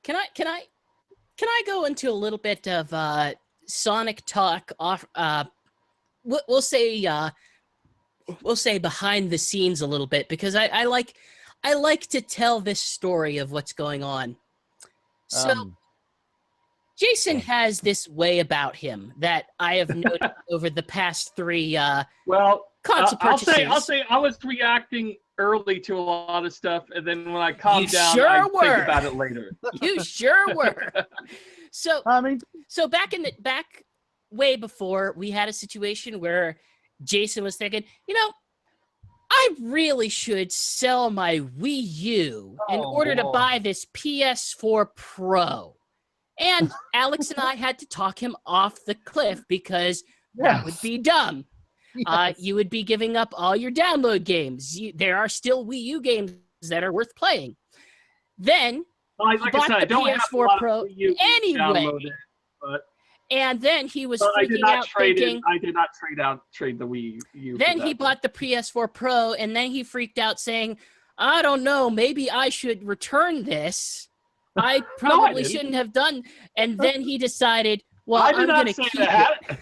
Can I go into a little bit of Sonic talk off? We'll say we'll say behind the scenes a little bit, because I like to tell this story of what's going on. So Jason has this way about him that I have noticed over the past 3 console purchases. I'll say I was reacting early to a lot of stuff, and then when I calmed down, sure I were. think about it later. You sure were. So back way before, we had a situation where Jason was thinking, I really should sell my Wii U in order to buy this PS4 Pro. And Alex and I had to talk him off the cliff because that would be dumb. Yes. You would be giving up all your download games. There are still Wii U games that are worth playing. Then like he I bought said, I the don't have a PS4 lot of Pro Wii U anyway. downloaded, but And then he was I did freaking not out trade thinking... I did not trade the Wii U. Then he bought the PS4 Pro, and then he freaked out saying, I don't know, maybe I should return this. I probably shouldn't have done. And then he decided, well, I'm going to keep it.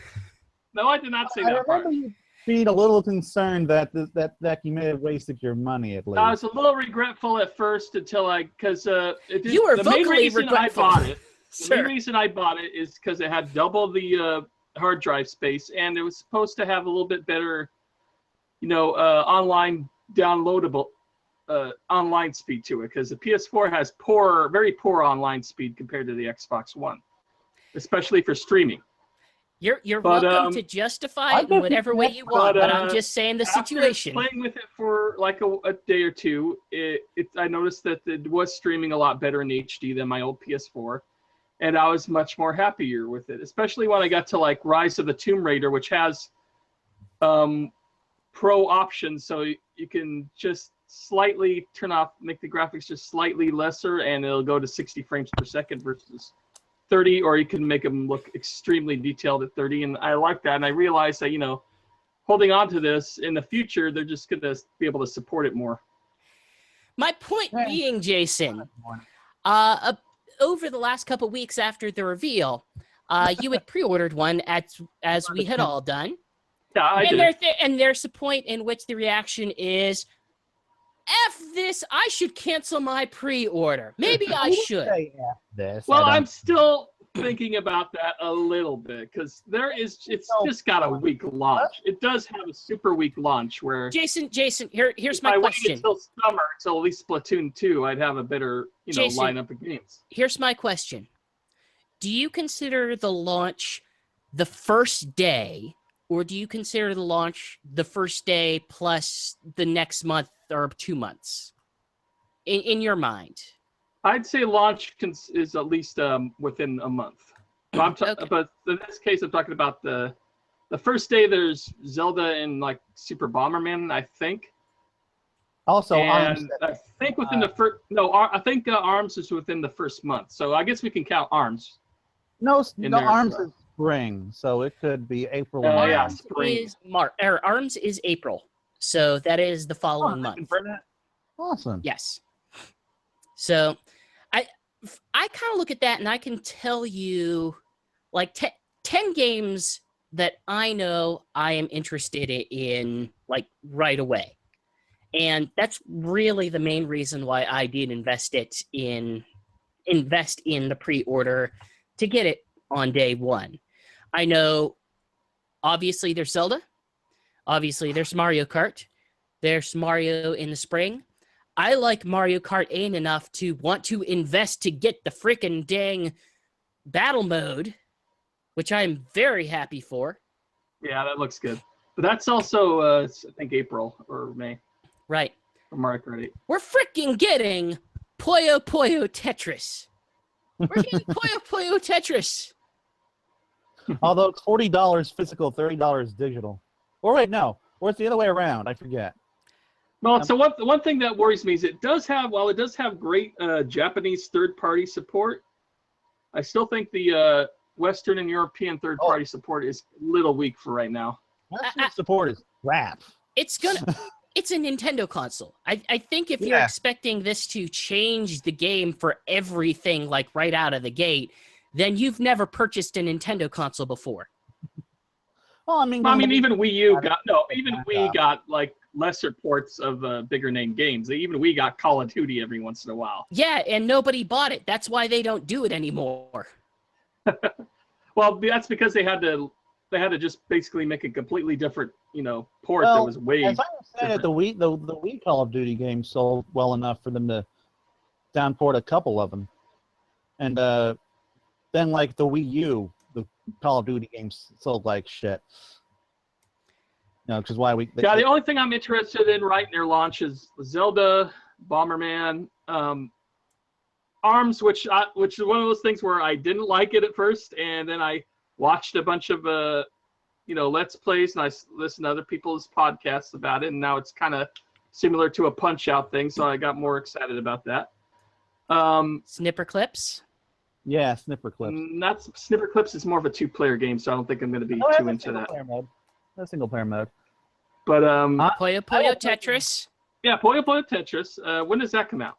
No, I did not say that. I remember you being a little concerned that you may have wasted your money at least. I was a little regretful at first until because you were vocally regretful. The main reason I bought it is because it had double the hard drive space, and it was supposed to have a little bit better, online downloadable online speed to it, because the PS4 has very poor online speed compared to the Xbox One, especially for streaming. You're welcome to justify it in whatever way you want, but I'm just saying the situation. Playing with it for like a day or two, I noticed that it was streaming a lot better in HD than my old PS4, and I was much more happier with it, especially when I got to like Rise of the Tomb Raider, which has pro options, so you can just slightly make the graphics just slightly lesser, and it'll go to 60 frames per second versus 30, or you can make them look extremely detailed at 30. And I like that, and I realized that holding on to this in the future, they're just going to be able to support it more. My point being, Jason, over the last couple weeks after the reveal, you had pre-ordered one as we had all done. Yeah, I did. And there's a point in which the reaction is, F this, I should cancel my pre-order. Maybe I should. Well, I'm still thinking about that a little bit, because it's just got a weak launch. It does have a super weak launch where... Jason, here's my question. If I waited until summer, until at least Splatoon 2, I'd have a better, Jason, lineup of games. Here's my question. Do you consider the launch the first day, or do you consider the launch the first day plus the next month or 2 months? In your mind? I'd say launch is at least within a month. But in this case, I'm talking about the first day. There's Zelda and like Super Bomberman, I think. Also, and I think within the first. No, I think ARMS is within the first month. So I guess we can count ARMS. No, ARMS is spring, so it could be April. Spring. ARMS is April, so that is the following month. Awesome. Yes. So, I kind of look at that, and I can tell you, like 10 games that I know I am interested in, like right away, and that's really the main reason why I did invest in the pre-order to get it on day one. I know, obviously, there's Zelda. Obviously, there's Mario Kart. There's Mario in the spring. I like Mario Kart 8 enough to want to invest to get the freaking dang battle mode, which I'm very happy for. Yeah, that looks good. But that's also, I think, April or May. Right. For Mario Kart 8. We're freaking getting Puyo Puyo Tetris. We're getting Puyo Puyo Tetris. Although it's $40 physical, $30 digital. Or wait, no. Or it's the other way around. I forget. Well, so one thing that worries me is it does have great Japanese third-party support, I still think the Western and European third-party support is a little weak for right now. Western support is crap. It's a Nintendo console. I think if you're expecting this to change the game for everything, like right out of the gate, then you've never purchased a Nintendo console before. Well, I mean, even Wii U got even Wii got like lesser ports of bigger name games. Even Wii got Call of Duty every once in a while. Yeah, and nobody bought it. That's why they don't do it anymore. Well, that's because they had to just basically make a completely different, port that was way. As I understand it, the Wii Call of Duty game sold well enough for them to downport a couple of them, and then like the Wii U, the Call of Duty games sold like shit. Because why we? The only thing I'm interested in right near launch is Zelda, Bomberman, ARMS, which is one of those things where I didn't like it at first, and then I watched a bunch of Let's Plays, and I listened to other people's podcasts about it, and now it's kind of similar to a Punch-Out thing, so I got more excited about that. Snipper Clips? Yeah, Snipper Clips. Snipper Clips is more of a 2-player game, so I don't think I'm going to be too into that. That's single-player mode. But Puyo Puyo Tetris. Yeah, Puyo Puyo Tetris. When does that come out?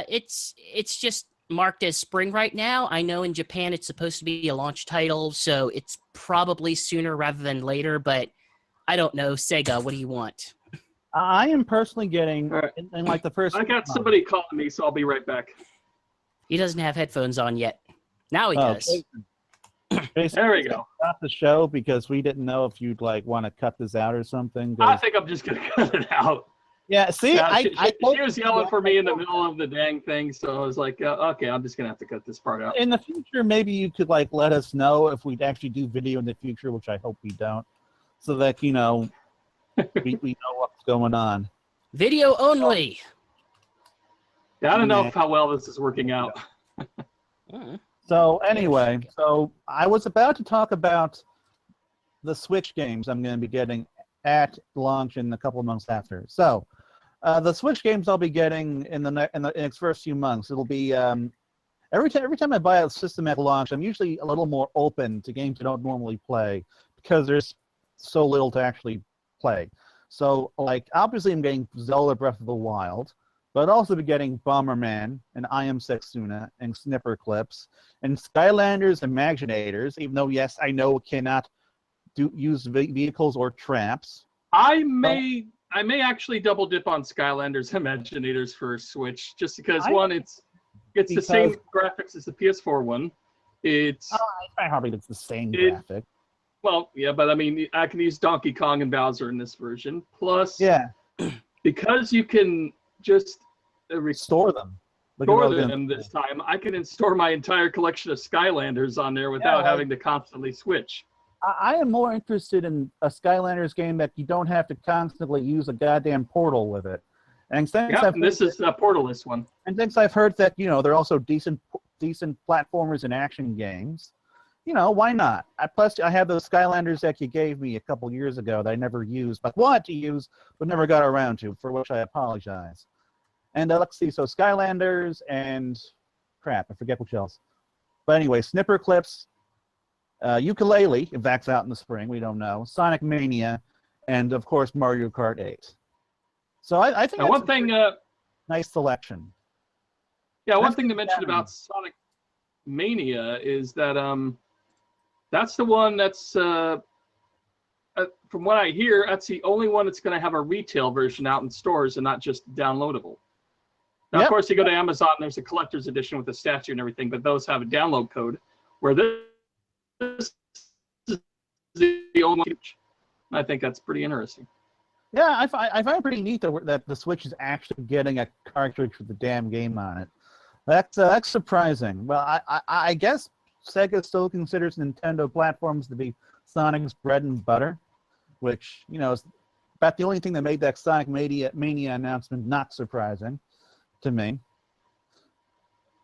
It's just marked as spring right now. I know in Japan it's supposed to be a launch title, so it's probably sooner rather than later, but I don't know. Sega, what do you want? I am personally getting, in like the first... I got somebody calling me, so I'll be right back. He doesn't have headphones on yet. Now he does. Jason, there we go. Stop the show because we didn't know if you'd like want to cut this out or something. I think I'm just going to cut it out. Yeah, see, she was yelling for me in the middle of the dang thing, so I was like, okay, I'm just going to have to cut this part out. In the future, maybe you could like let us know if we'd actually do video in the future, which I hope we don't, so that, we know what's going on. Video only. Yeah, I don't know how well this is working out. So anyway, so I was about to talk about the Switch games I'm going to be getting at launch in a couple of months after. So the Switch games I'll be getting in the next first few months, it'll be every time I buy a system at launch, I'm usually a little more open to games I don't normally play because there's so little to actually play. So like obviously I'm getting Zelda Breath of the Wild, but I'll also be getting Bomberman and I Am Sexuna and Snipper Clips and Skylanders Imaginators, even though yes, I know it cannot use vehicles or traps. I may actually double dip on Skylanders Imaginators for Switch, just because it's the same graphics as the PS4 one. It's I hardly it's the same graphic. Well, yeah, but I mean, I can use Donkey Kong and Bowser in this version. Plus, because you can just restore them. This time, I can store my entire collection of Skylanders on there without having to constantly switch. I am more interested in a Skylanders game that you don't have to constantly use a goddamn portal with it. And this is a portal-less one. And since I've heard that, they're also decent platformers and action games, why not? Plus, I have those Skylanders that you gave me a couple years ago that I never used, but wanted to use, but never got around to, for which I apologize. And let's see, so Skylanders and crap, I forget which else. But anyway, Snipper Clips, Ukulele, if that's out in the spring, we don't know. Sonic Mania, and of course Mario Kart 8. So I think that's one thing. Nice selection. Yeah, one thing to mention about Sonic Mania is that that's the one that's from what I hear, that's the only one that's going to have a retail version out in stores and not just downloadable. Now, of course, you go to Amazon, there's a collector's edition with the statue and everything, but those have a download code. Where this is the only one. I think that's pretty interesting. Yeah, I find it pretty neat that the Switch is actually getting a cartridge with the damn game on it. That's surprising. Well, I guess Sega still considers Nintendo platforms to be Sonic's bread and butter, which is about the only thing that made that Sonic Mania announcement not surprising to me.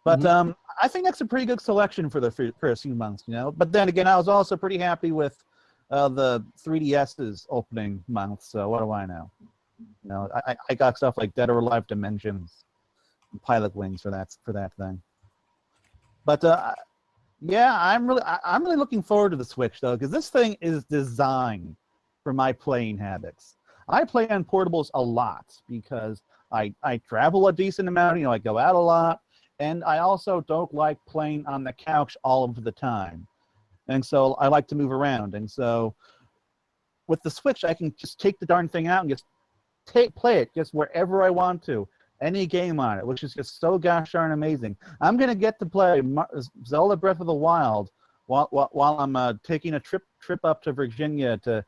But I think that's a pretty good selection for the first few months, But then again, I was also pretty happy with the 3DS's opening month, so what do I know? I got stuff like Dead or Alive Dimensions, and Pilot Wings for that thing. But yeah, I'm really looking forward to the Switch though, because this thing is designed for my playing habits. I play on portables a lot because I travel a decent amount. I go out a lot. And I also don't like playing on the couch all of the time. And so I like to move around. And so with the Switch, I can just take the darn thing out and just play it just wherever I want to. Any game on it, which is just so gosh darn amazing. I'm gonna get to play Zelda Breath of the Wild while I'm taking a trip up to Virginia to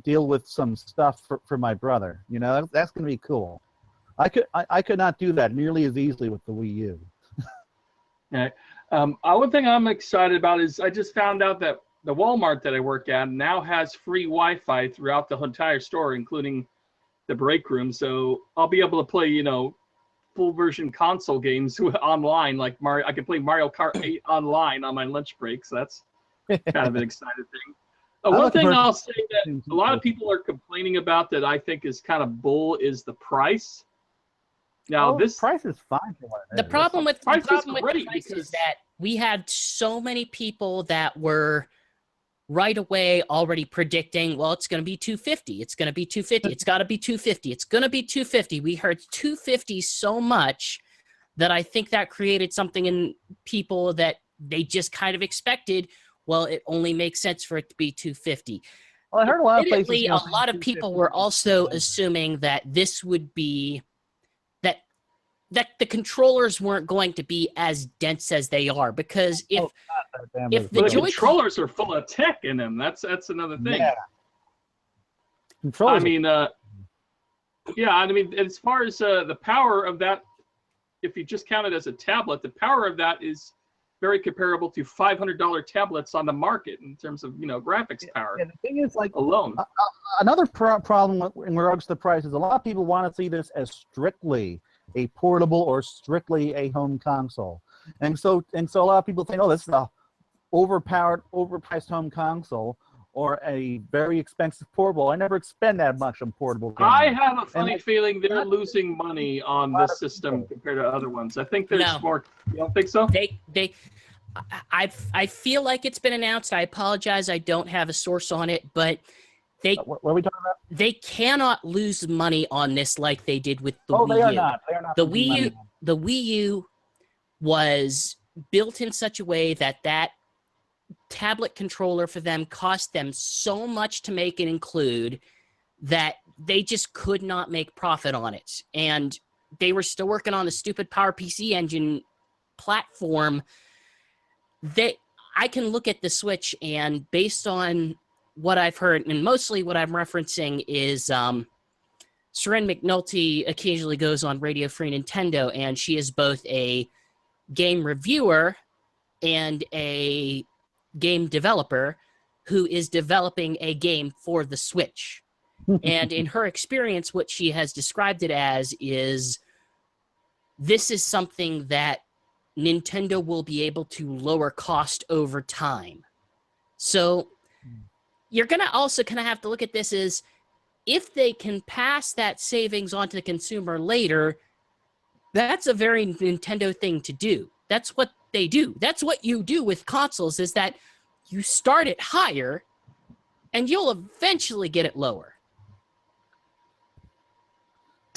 deal with some stuff for my brother. You know, that's gonna be cool. I could not do that nearly as easily with the Wii U. Okay. One thing I'm excited about is I just found out that the Walmart that I work at now has free Wi-Fi throughout the entire store, including the break room. So I'll be able to play, you know, full version console games online, like Mario. I can play Mario Kart 8 online on my lunch break. So that's kind of an exciting thing. One thing I'll say that a lot of people are complaining about that I think is kind of bull is the price. Now this price is fine for what it is. The problem with the price because is that we had so many people that were right away already predicting, well, it's going to be $250. It's going to be $250. It's got to be $250. It's going to be $250. We heard $250 so much that I think that created something in people that they just kind of expected, well, it only makes sense for it to be $250. Well, I heard a lot of places. A lot of people were also assuming that this would be that the controllers weren't going to be as dense as they are, because if the controllers are full of tech in them, that's another thing. Yeah. Controllers. I mean, as far as the power of that, if you just count it as a tablet, the power of that is very comparable to $500 tablets on the market in terms of, you know, graphics power. Yeah, the thing is, like, alone. Another problem in regards to the price is a lot of people want to see this as strictly a portable or strictly a home console, and so a lot of people think, oh, this is a overpriced home console or a very expensive portable. I never spend that much on portable games. I have a funny feeling they're losing money on this system compared to other ones. I think there's more. You don't think so? I feel like it's been announced. I apologize, I don't have a source on it, but what are we talking about? They cannot lose money on this like they did with the Wii U. They are not. They are not. The Wii U was built in such a way that tablet controller for them cost them so much to make and include that they just could not make profit on it. And they were still working on the stupid PowerPC Engine platform. I can look at the Switch, and based on what I've heard, and mostly what I'm referencing is Seren McNulty occasionally goes on Radio Free Nintendo, and she is both a game reviewer and a game developer who is developing a game for the Switch. And in her experience, what she has described it as is this is something that Nintendo will be able to lower cost over time. So you're going to also kind of have to look at this as if they can pass that savings on to the consumer later, that's a very Nintendo thing to do. That's what they do. That's what you do with consoles, is that you start it higher and you'll eventually get it lower.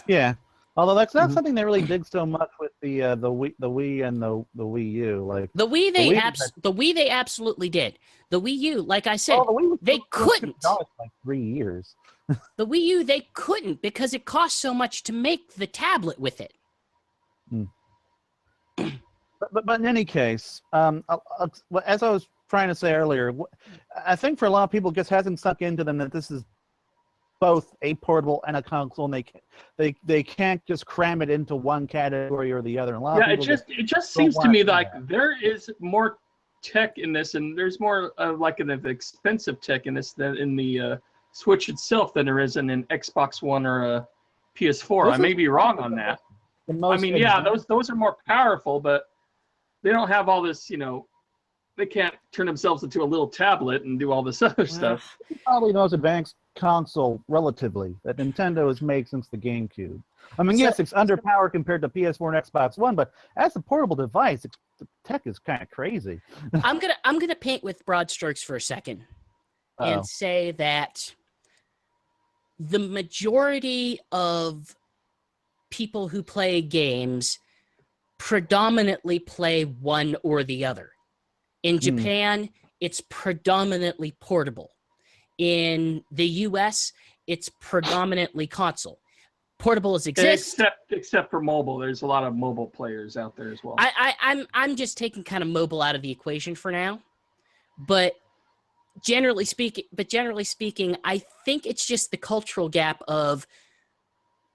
Yeah. Although that's not something they really did so much with the Wii and the Wii U. Like the Wii, they absolutely did. The Wii U, like I said, they couldn't. Like 3 years. The Wii U, they couldn't because it cost so much to make the tablet with it. But in any case, as I was trying to say earlier, I think for a lot of people, it just hasn't sunk into them that this is both a portable and a console, and they can't just cram it into one category or the other. And a lot of people it just seems to me like there is more tech in this, and there's more like an expensive tech in this than in the Switch itself than there is in an Xbox One or a PS4. I may be wrong on that. I mean, yeah, those are more powerful, but they don't have all this, you know. They can't turn themselves into a little tablet and do all this other stuff. Probably the most advanced console, relatively, that Nintendo has made since the GameCube. I mean, yes, it's underpowered compared to PS4 and Xbox One, but as a portable device, the tech is kind of crazy. I'm gonna paint with broad strokes for a second, and say that the majority of people who play games predominantly play one or the other. In Japan, it's predominantly portable. in the US, it's predominantly console. Portables exist, except for mobile. There's a lot of mobile players out there as well. I'm just taking kind of mobile out of the equation for now, but generally speaking, I think it's just the cultural gap of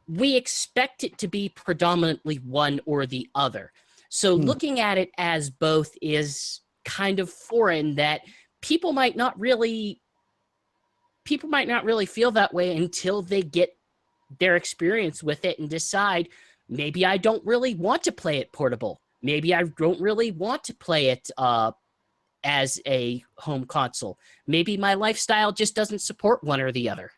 we expect it to be predominantly one or the other. So looking at it as both is kind of foreign, that people might not really feel that way until they get their experience with it and decide, maybe I don't really want to play it portable. Maybe I don't really want to play it as a home console. Maybe my lifestyle just doesn't support one or the other.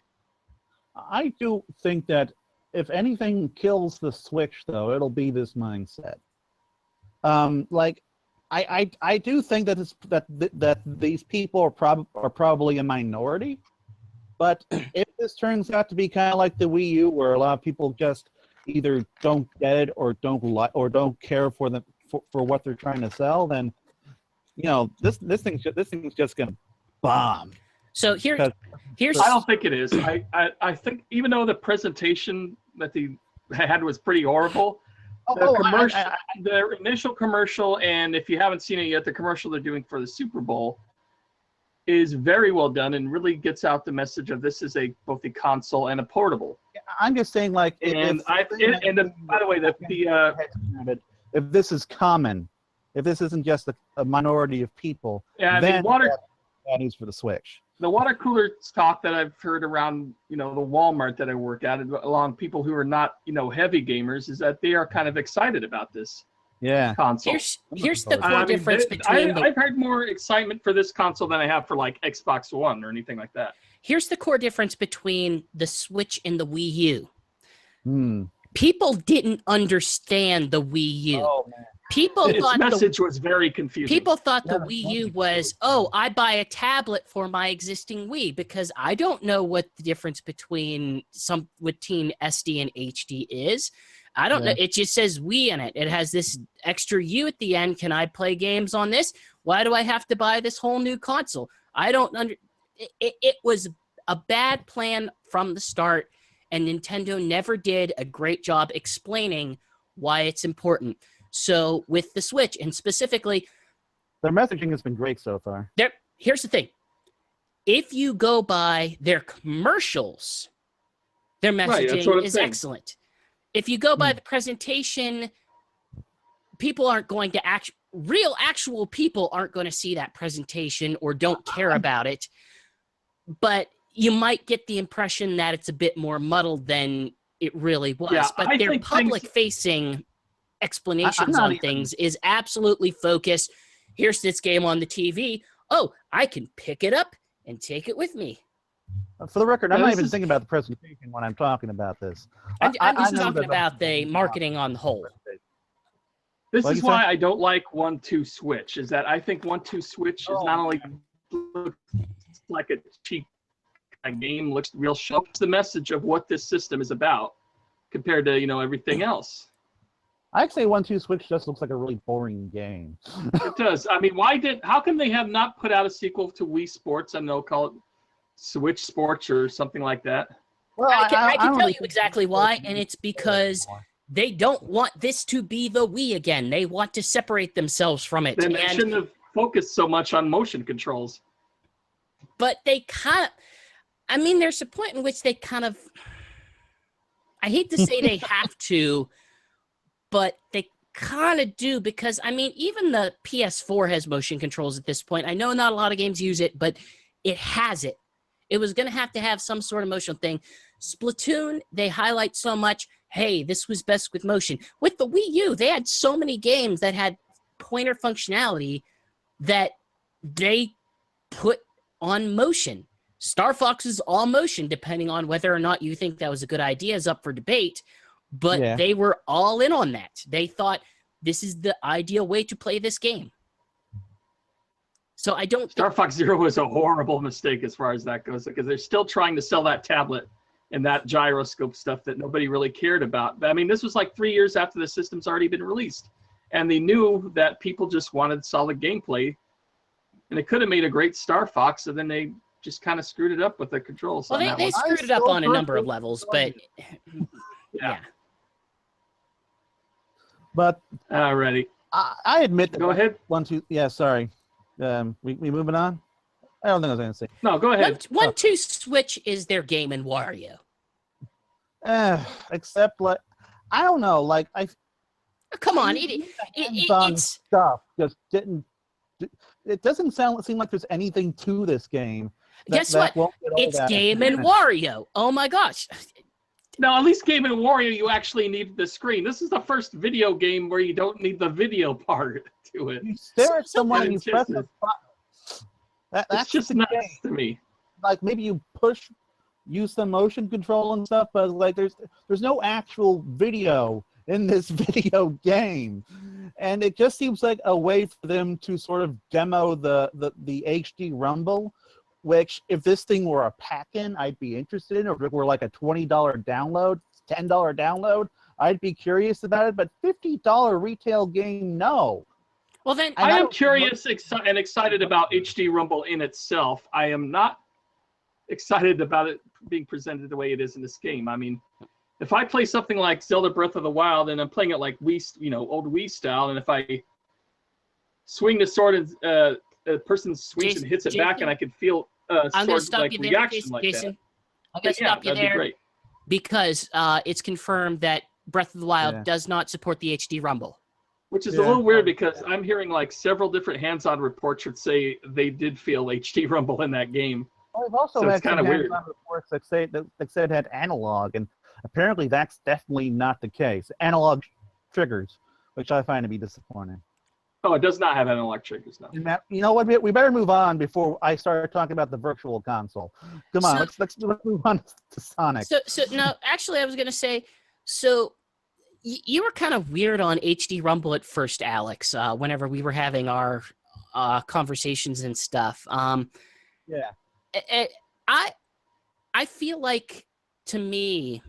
I do think that if anything kills the Switch, though, it'll be this mindset. Like, I do think that these people are probably a minority. But if this turns out to be kind of like the Wii U, where a lot of people just either don't get it or don't care for what they're trying to sell, then this thing's just gonna bomb. So here's I don't think it is. I think even though the presentation that they had was pretty horrible, the initial commercial, and if you haven't seen it yet, the commercial they're doing for the Super Bowl is very well done and really gets out the message of this is both a console and a portable. I'm just saying, like, by the way, if this is common, if this isn't just a minority of people, then that is for the Switch. The water cooler talk that I've heard around, the Walmart that I work at, along people who are not, heavy gamers, is that they are kind of excited about this. Console. Here's the core difference between. I've heard more excitement for this console than I have for like Xbox One or anything like that. Here's the core difference between the Switch and the Wii U. People didn't understand the Wii U. Oh, man. Its message was very confusing. People thought the Wii U was, I buy a tablet for my existing Wii, because I don't know what the difference between between SD and HD is. I don't know. It just says Wii in it. It has this extra U at the end. Can I play games on this? Why do I have to buy this whole new console? I don't it was a bad plan from the start, and Nintendo never did a great job explaining why it's important. So with the Switch, and specifically, their messaging has been great so far. Here's the thing. If you go by their commercials, their messaging is excellent. If you go by the presentation, people aren't going to actual people aren't going to see that presentation or don't care about it. But you might get the impression that it's a bit more muddled than it really was. Yeah, but their public-facing explanations on things is absolutely focused. Here's this game on the TV. Oh, I can pick it up and take it with me. For the record, I'm not even thinking about the presentation when I'm talking about this. I'm just talking about the marketing on the whole. This is why I don't like 1-2 Switch, is that I think 1-2 Switch is not only looks like a cheap game, looks real sharp. It's the message of what this system is about compared to, everything else. I'd say 1-2 Switch just looks like a really boring game. It does. I mean, how come they have not put out a sequel to Wii Sports and they'll call it Switch Sports or something like that? Well, I can tell you exactly why, and it's because they don't want this to be the Wii again. They want to separate themselves from it. Then they shouldn't have focused so much on motion controls. But they there's a point in which they kind of, I hate to say they have to, but they kind of do, because, even the PS4 has motion controls at this point. I know not a lot of games use it, but it has it. It was going to have some sort of motion thing. Splatoon, they highlight so much, hey, this was best with motion. With the Wii U, they had so many games that had pointer functionality that they put on motion. Star Fox is all motion, depending on whether or not you think that was a good idea, is up for debate. But they were all in on that. They thought this is the ideal way to play this game. So I don't. Star Fox Zero was a horrible mistake as far as that goes, because they're still trying to sell that tablet and that gyroscope stuff that nobody really cared about. This was like 3 years after the system's already been released, and they knew that people just wanted solid gameplay, and it could have made a great Star Fox. So then they just kind of screwed it up with the controls. Well, on that they one. screwed it up on a number of levels, but yeah. But Alrighty. I admit that. Go ahead. Yeah, sorry. We moving on? I don't think I was going to say. No, go ahead. 1-2 Switch is their game in Wario. Except, like, I don't know. Like, Come on, it's stuff just didn't. It doesn't seem like there's anything to this game. Guess what? It's Game and Wario. Oh my gosh. No, at least Game and Wario, you actually need the screen. This is the first video game where you don't need the video part to it. You stare at someone and you press a button. That's just nuts to me. Like, maybe you use the motion control and stuff, but like there's no actual video in this video game, and it just seems like a way for them to sort of demo the HD Rumble, which if this thing were a pack-in, I'd be interested in, or if it were like a $20 download, $10 download, I'd be curious about it. But $50 retail game, no. Well, then I am curious and excited about HD Rumble in itself. I am not excited about it being presented the way it is in this game. I mean, if I play something like Zelda Breath of the Wild and I'm playing it like Wii, old Wii style, and if I swing the sword and a person swings and hits it back, and I can feel I'm going to stop like you reaction there, like Jason. that. I'm going to stop you that'd be there great. because it's confirmed that Breath of the Wild does not support the HD Rumble. Which is a little weird because I'm hearing like several different hands-on reports that say they did feel HD Rumble in that game. Well, we've also had some hands-on reports that said it had analog, and apparently that's definitely not the case. Analog triggers, which I find to be disappointing. Oh, it does not have analog triggers now. You know what? We better move on before I start talking about the virtual console. Come on, let's move on to Sonic. So no, actually, I was going to say, so you were kind of weird on HD Rumble at first, Alex. Whenever we were having our conversations and stuff. Yeah. I feel like, to me,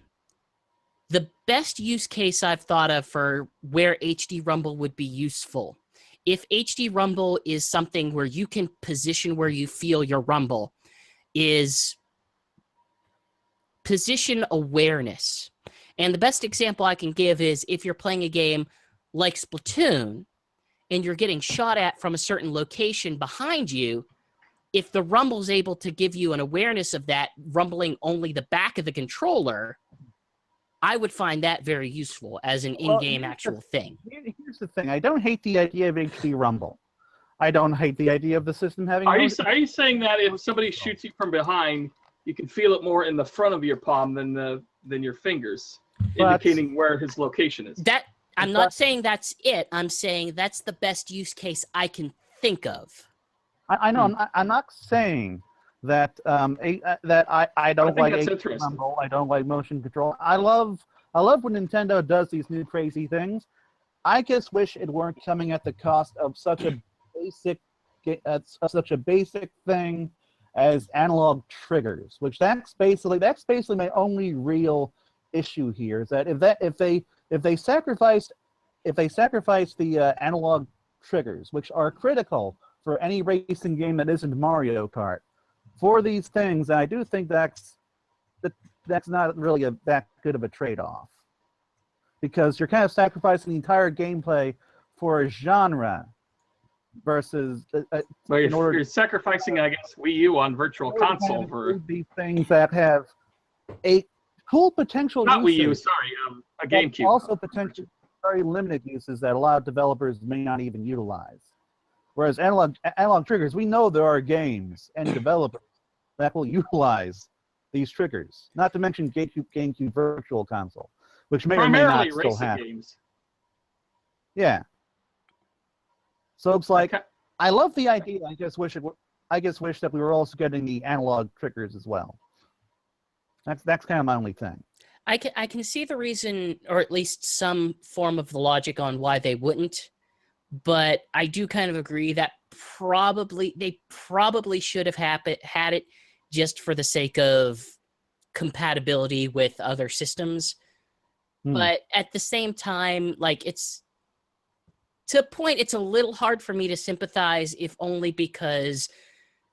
the best use case I've thought of for where HD Rumble would be useful, if HD Rumble is something where you can position where you feel your rumble, is position awareness. And the best example I can give is if you're playing a game like Splatoon and you're getting shot at from a certain location behind you, if the rumble's able to give you an awareness of that, rumbling only the back of the controller, I would find that very useful as an in-game actual thing. Here's the thing. I don't hate the idea of HD Rumble. I don't hate the idea of the system having... Are you saying that if somebody shoots you from behind, you can feel it more in the front of your palm than your fingers, indicating where his location is? I'm not saying that's it. I'm saying that's the best use case I can think of. I know. I'm not saying that I don't like HD Rumble. I don't like motion control. I love when Nintendo does these new crazy things. I just wish it weren't coming at the cost of such a basic thing as analog triggers. Which that's basically my only real issue here. Is that if they sacrificed the analog triggers, which are critical for any racing game that isn't Mario Kart, for these things, and I do think that's not really that good of a trade-off, because you're kind of sacrificing the entire gameplay for a genre versus you're sacrificing, I guess, Wii U on Virtual Console for these things that have a cool potential. Not Wii U, sorry, a GameCube. Also potentially very limited uses that a lot of developers may not even utilize. Whereas analog triggers, we know there are games and developers that will utilize these triggers. Not to mention GameCube Virtual Console, which may or may not still have. Games. Yeah. So it's like, I love the idea. I just wish that we were also getting the analog triggers as well. That's kind of my only thing. I can see the reason, or at least some form of the logic on why they wouldn't. But I do kind of agree that they probably should have had it just for the sake of compatibility with other systems. But at the same time, like, it's to a point, it's a little hard for me to sympathize, if only because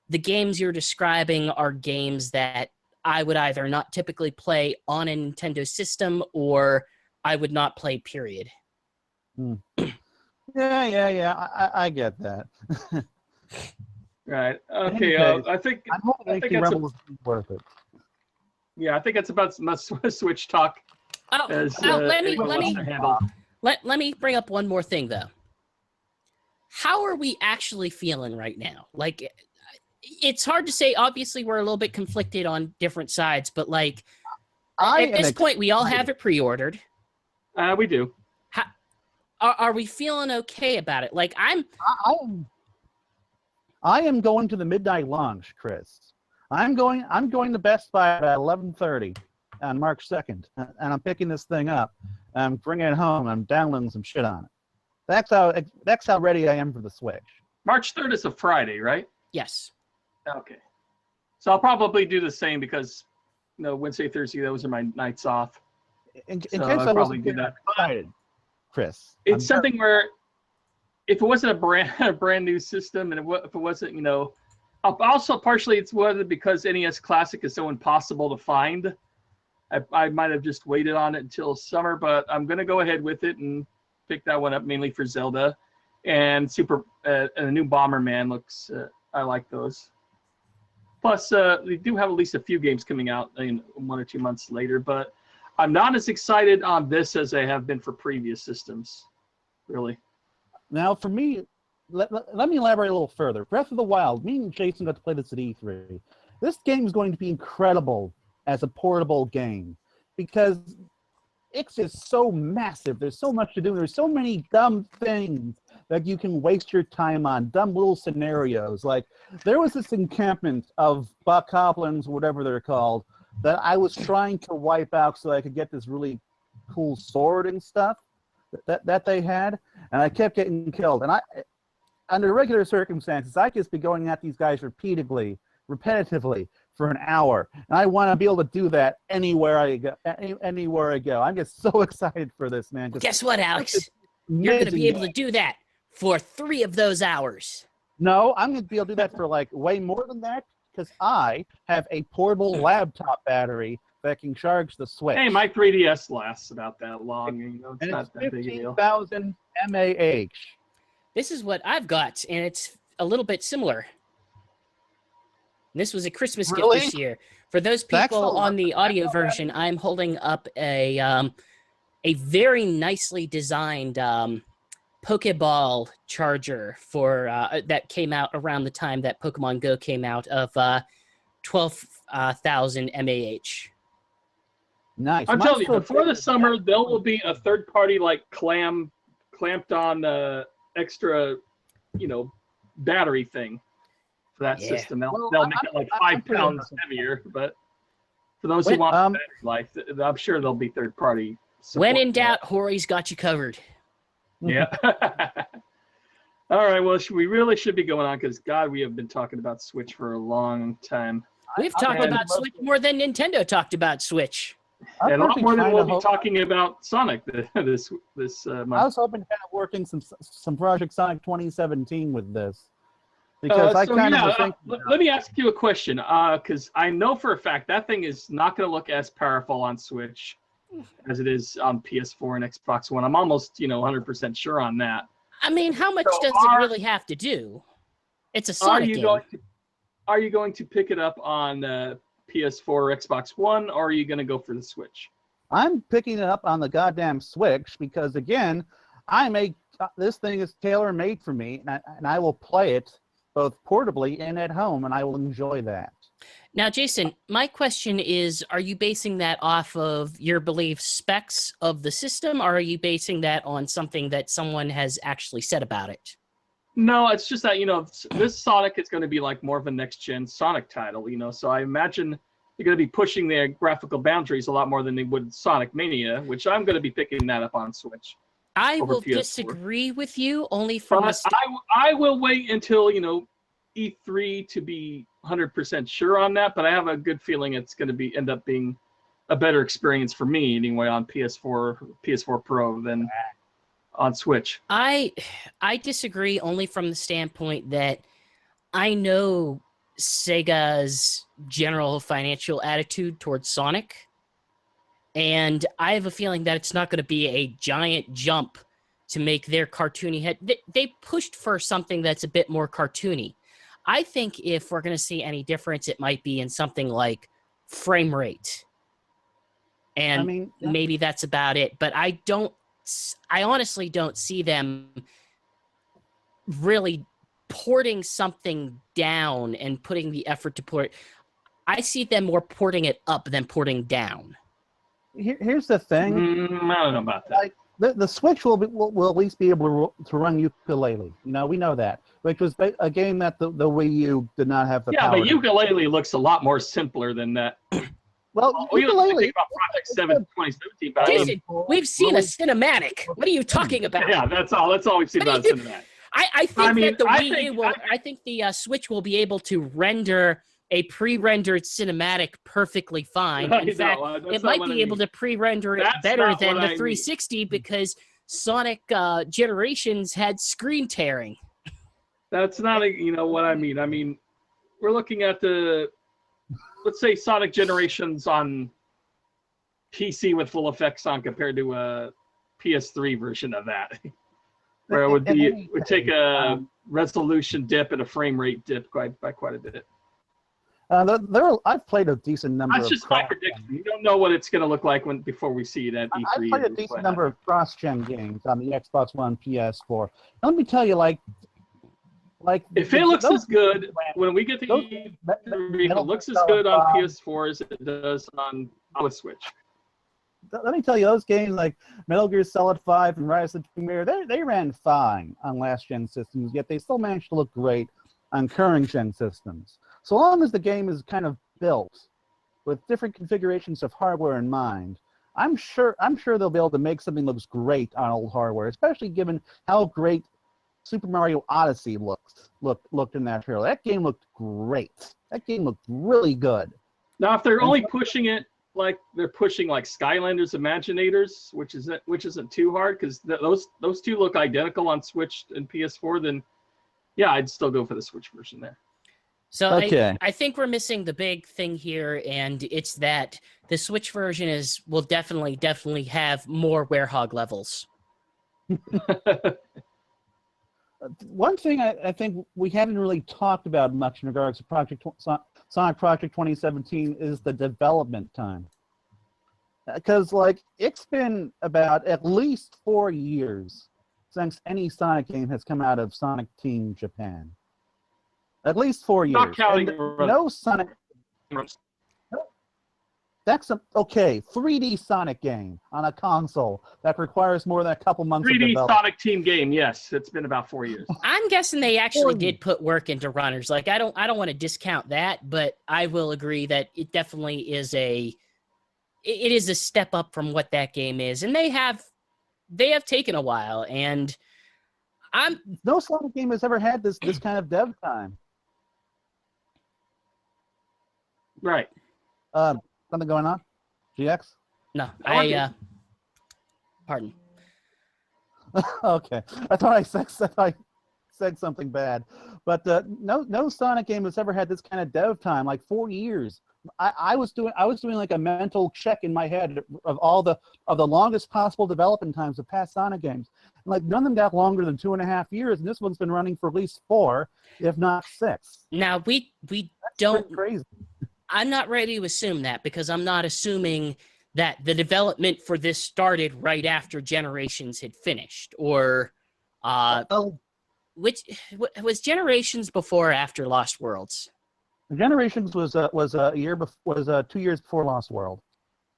the games you're describing are games that I would either not typically play on a Nintendo system or I would not play, period. Yeah. I get that. Right. Okay. I think that's worth it. Yeah, I think that's about as much Switch talk as let me bring up one more thing though. How are we actually feeling right now? Like, it's hard to say. Obviously, we're a little bit conflicted on different sides, but like at this point, we all have it pre-ordered. We do. Are we feeling okay about it? Like I am going to the midnight launch, Chris. I'm going to Best Buy at 11:30 on March 2nd, and I'm picking this thing up. I'm bringing it home. I'm downloading some shit on it. That's how ready I am for the Switch. March 3rd is a Friday, right? Yes. Okay. So I'll probably do the same because, Wednesday, Thursday, those are my nights off. In so case I'll I probably wasn't do that. excited, Chris. It's something where if it wasn't a brand new system, and if it wasn't, also partially it's whether because NES Classic is so impossible to find, I might have just waited on it until summer, but I'm going to go ahead with it and pick that one up mainly for Zelda and a new Bomberman looks, I like those. Plus, they do have at least a few games coming out in 1 or 2 months later, but I'm not as excited on this as I have been for previous systems, really. Now, for me, let me elaborate a little further. Breath of the Wild, me and Jason got to play this at E3. This game is going to be incredible as a portable game because it's just so massive. There's so much to do. There's so many dumb things that you can waste your time on, dumb little scenarios. Like, there was this encampment of bokoblins, whatever they're called, that I was trying to wipe out so I could get this really cool sword and stuff that they had, and I kept getting killed. And under regular circumstances, I could just be going at these guys repetitively for an hour, and I want to be able to do that anywhere I go. I'm just so excited for this, man. Guess what, Alex? You're going to be able to do that for 3 of those hours. No, I'm going to be able to do that for like way more than that because I have a portable laptop battery that can charge the Switch. Hey, my 3DS lasts about that long. It's not that big a deal. 15,000 mAh. This is what I've got, and it's a little bit similar. This was a Christmas gift this year. For those people on the audio version, I'm holding up a very nicely designed Pokeball charger for that came out around the time that Pokemon Go came out of 12,000 mAh. Nice. I'm telling you, before the summer, there will be a third-party like clamped on extra, battery thing for that system. They'll make it like 5 pounds heavier. But for those who want battery life, I'm sure there'll be third-party support. When in doubt, Hori's got you covered. Yeah. All right. Well, we really should be going on because God, we have been talking about Switch for a long time. We've talked about Switch more than Nintendo talked about Switch. And a lot more than we'll be talking about Sonic this month. I was hoping to kind of working some Project Sonic 2017 with this. Because let me ask you a question, because I know for a fact that thing is not going to look as powerful on Switch as it is on PS4 and Xbox One. I'm almost 100% sure on that. I mean, how much does it really have to do? It's a Sonic game. Are you going to pick it up on PS4 or Xbox One, or are you going to go for the Switch? I'm picking it up on the goddamn Switch because, again, this thing is tailor-made for me, and I will play it both portably and at home, and I will enjoy that. Now, Jason, my question is, are you basing that off of your belief specs of the system, or are you basing that on something that someone has actually said about it? No, it's just that, this Sonic is going to be like more of a next-gen Sonic title, so I imagine they're going to be pushing their graphical boundaries a lot more than they would Sonic Mania, which I'm going to be picking that up on Switch. I will disagree with you only from I will wait until, E3 to be 100% sure on that, but I have a good feeling it's going to end up being a better experience for me anyway on PS4 Pro than on Switch. I disagree only from the standpoint that I know Sega's general financial attitude towards Sonic. And I have a feeling that it's not going to be a giant jump to make their cartoony head. They pushed for something that's a bit more cartoony. I think if we're going to see any difference, it might be in something like frame rate. And maybe that's about it. But I honestly don't see them really porting something down and putting the effort to port. I see them more porting it up than porting down. Here's the thing. I don't know about that. Like, the Switch will at least be able to run ukulele. You know, we know that, which was a game that the Wii U did not have the power. Yeah, but ukulele looks a lot more simpler than that. Well, we ukulele. Think about Project 7 2017, but Jason, we've seen a cinematic. What are you talking about? Yeah, that's all we've seen about a cinematic. I think that the Wii U will. I think the Switch will be able to render a pre-rendered cinematic perfectly fine. In fact, it might be able to pre-render it better than the 360 because Sonic Generations had screen tearing. That's not what I mean. I mean, we're looking at let's say Sonic Generations on PC with full effects on compared to a PS3 version of that, where it would take a resolution dip and a frame rate dip by quite a bit. I've played a decent number. That's just my prediction. You don't know what it's going to look like before we see it at E3. I've played a decent number of cross-gen games on the Xbox One, PS4. Let me tell you, like if it looks as good when we get to E3, it looks as good on PS4 as it does on the Switch. Let me tell you, those games like Metal Gear Solid 5 and Rise of the Tomb Raider, they ran fine on last-gen systems, yet they still managed to look great on current-gen systems. So long as the game is kind of built with different configurations of hardware in mind, I'm sure they'll be able to make something that looks great on old hardware, especially given how great Super Mario Odyssey looked in that trailer. That game looked great. That game looked really good. Now, if they're only pushing it like they're pushing like Skylanders Imaginators, which isn't too hard because those two look identical on Switch and PS4, then yeah, I'd still go for the Switch version there. So okay. I think we're missing the big thing here, and it's that the Switch version will definitely have more werehog levels. One thing I think we haven't really talked about much in regards to Sonic Project 2017 is the development time. Because it's been about at least 4 years since any Sonic game has come out of Sonic Team Japan. At least 4 years. Not counting no Sonic. That's okay. 3D Sonic game on a console that requires more than a couple months. 3D Sonic Team game, yes, it's been about 4 years. I'm guessing they actually did put work into runners. I don't want to discount that, but I will agree that it definitely is it is a step up from what that game is, and they have taken a while. And no Sonic game has ever had this kind of dev time. Right. Something going on? GX? No, pardon. Okay, I thought I said something bad, but no Sonic game has ever had this kind of dev time, like 4 years. I was doing like a mental check in my head of all the longest possible development times of past Sonic games. And like none of them got longer than 2.5 years, and this one's been running for at least 4, if not 6. Now we That's don't. Crazy. I'm not ready to assume that because I'm not assuming that the development for this started right after Generations had finished, or which was Generations before or after Lost Worlds? Generations was 2 years before Lost World.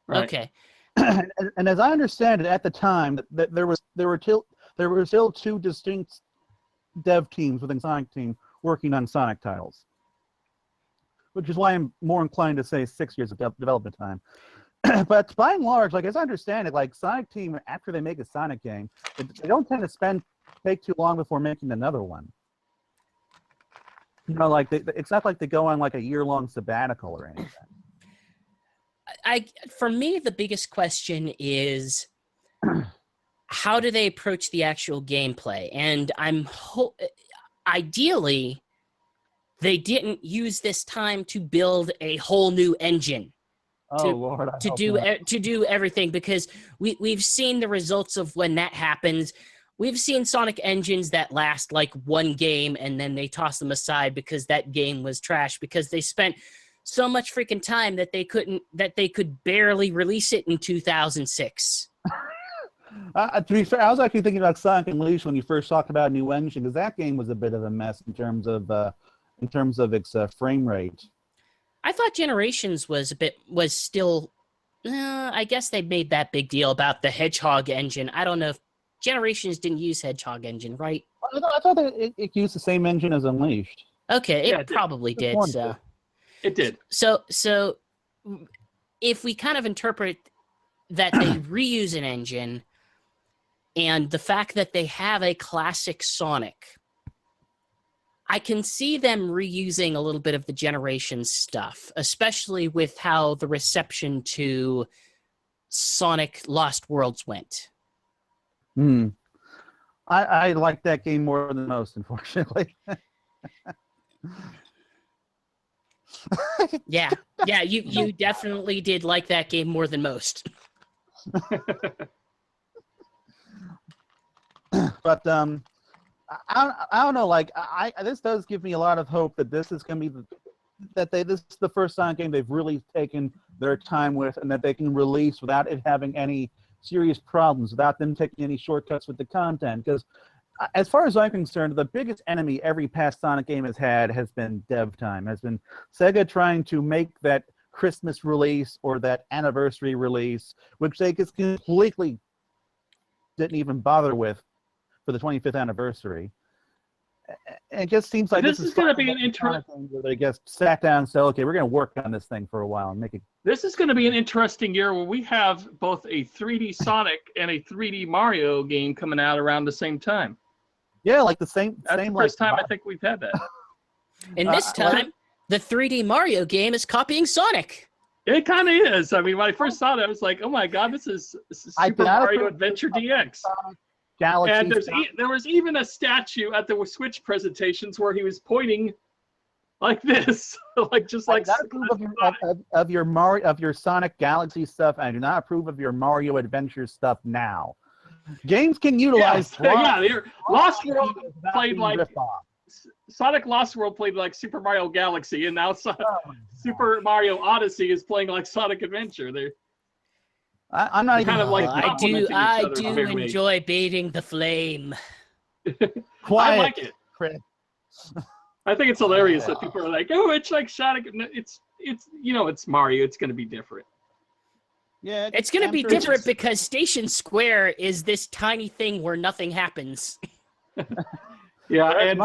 Right. Okay. And as I understand it, at the time, that there were still 2 distinct dev teams within Sonic Team working on Sonic titles, which is why I'm more inclined to say 6 years of development time. But by and large, as I understand it, Sonic Team, after they make a Sonic game, they don't tend to take too long before making another one. You know, it's not like they go on a year-long sabbatical or anything. For me, the biggest question is how do they approach the actual gameplay? And ideally, they didn't use this time to build a whole new engine Lord, I hope not. to do everything, because we've seen the results of when that happens. We've seen Sonic engines that last like one game and then they toss them aside because that game was trash, because they spent so much freaking time that they could barely release it in 2006. To be fair, I was actually thinking about Sonic Unleashed when you first talked about a new engine, because that game was a bit of a mess in terms of its frame rate. I thought Generations was still. I guess they made that big deal about the Hedgehog engine. I don't know if Generations didn't use Hedgehog engine, right? I thought that it used the same engine as Unleashed. Okay, it probably did. So it did. So if we kind of interpret that they reuse an engine, and the fact that they have a classic Sonic, I can see them reusing a little bit of the Generations stuff, especially with how the reception to Sonic Lost Worlds went. I like that game more than most, unfortunately. Yeah, you definitely did like that game more than most. But I don't know. Like this does give me a lot of hope that this is going to be this is the first Sonic game they've really taken their time with, and that they can release without it having any serious problems, without them taking any shortcuts with the content. Because as far as I'm concerned, the biggest enemy every past Sonic game has been dev time. Has been Sega trying to make that Christmas release or that anniversary release, which they just completely didn't even bother with for the 25th anniversary. It just seems like this is going to be an interesting. Where they just sat down and said, "Okay, we're going to work on this thing for a while and make it." This is going to be an interesting year where we have both a 3D Sonic and a 3D Mario game coming out around the same time. Yeah, like the same. That's the first time I think we've had that. And this time, the 3D Mario game is copying Sonic. It kind of is. I mean, when I first saw it, I was like, "Oh my God, this is Super Mario Adventure DX." Galaxy and there was even a statue at the Switch presentations where he was pointing like this, like just like. I approve of your Sonic Galaxy stuff. I do not approve of your Mario Adventure stuff now. Games can utilize. Lost World played like Sonic Lost World played like Super Mario Galaxy, and now Super Mario Odyssey is playing like Sonic Adventure. I'm not even kind of like I do enjoy baiting the flame. Quiet, I like it. Chris. I think it's hilarious that people are like, "Oh, it's like Sonic." It's it's Mario. It's going to be different. Yeah, it's going to be different because Station Square is this tiny thing where nothing happens. Yeah, and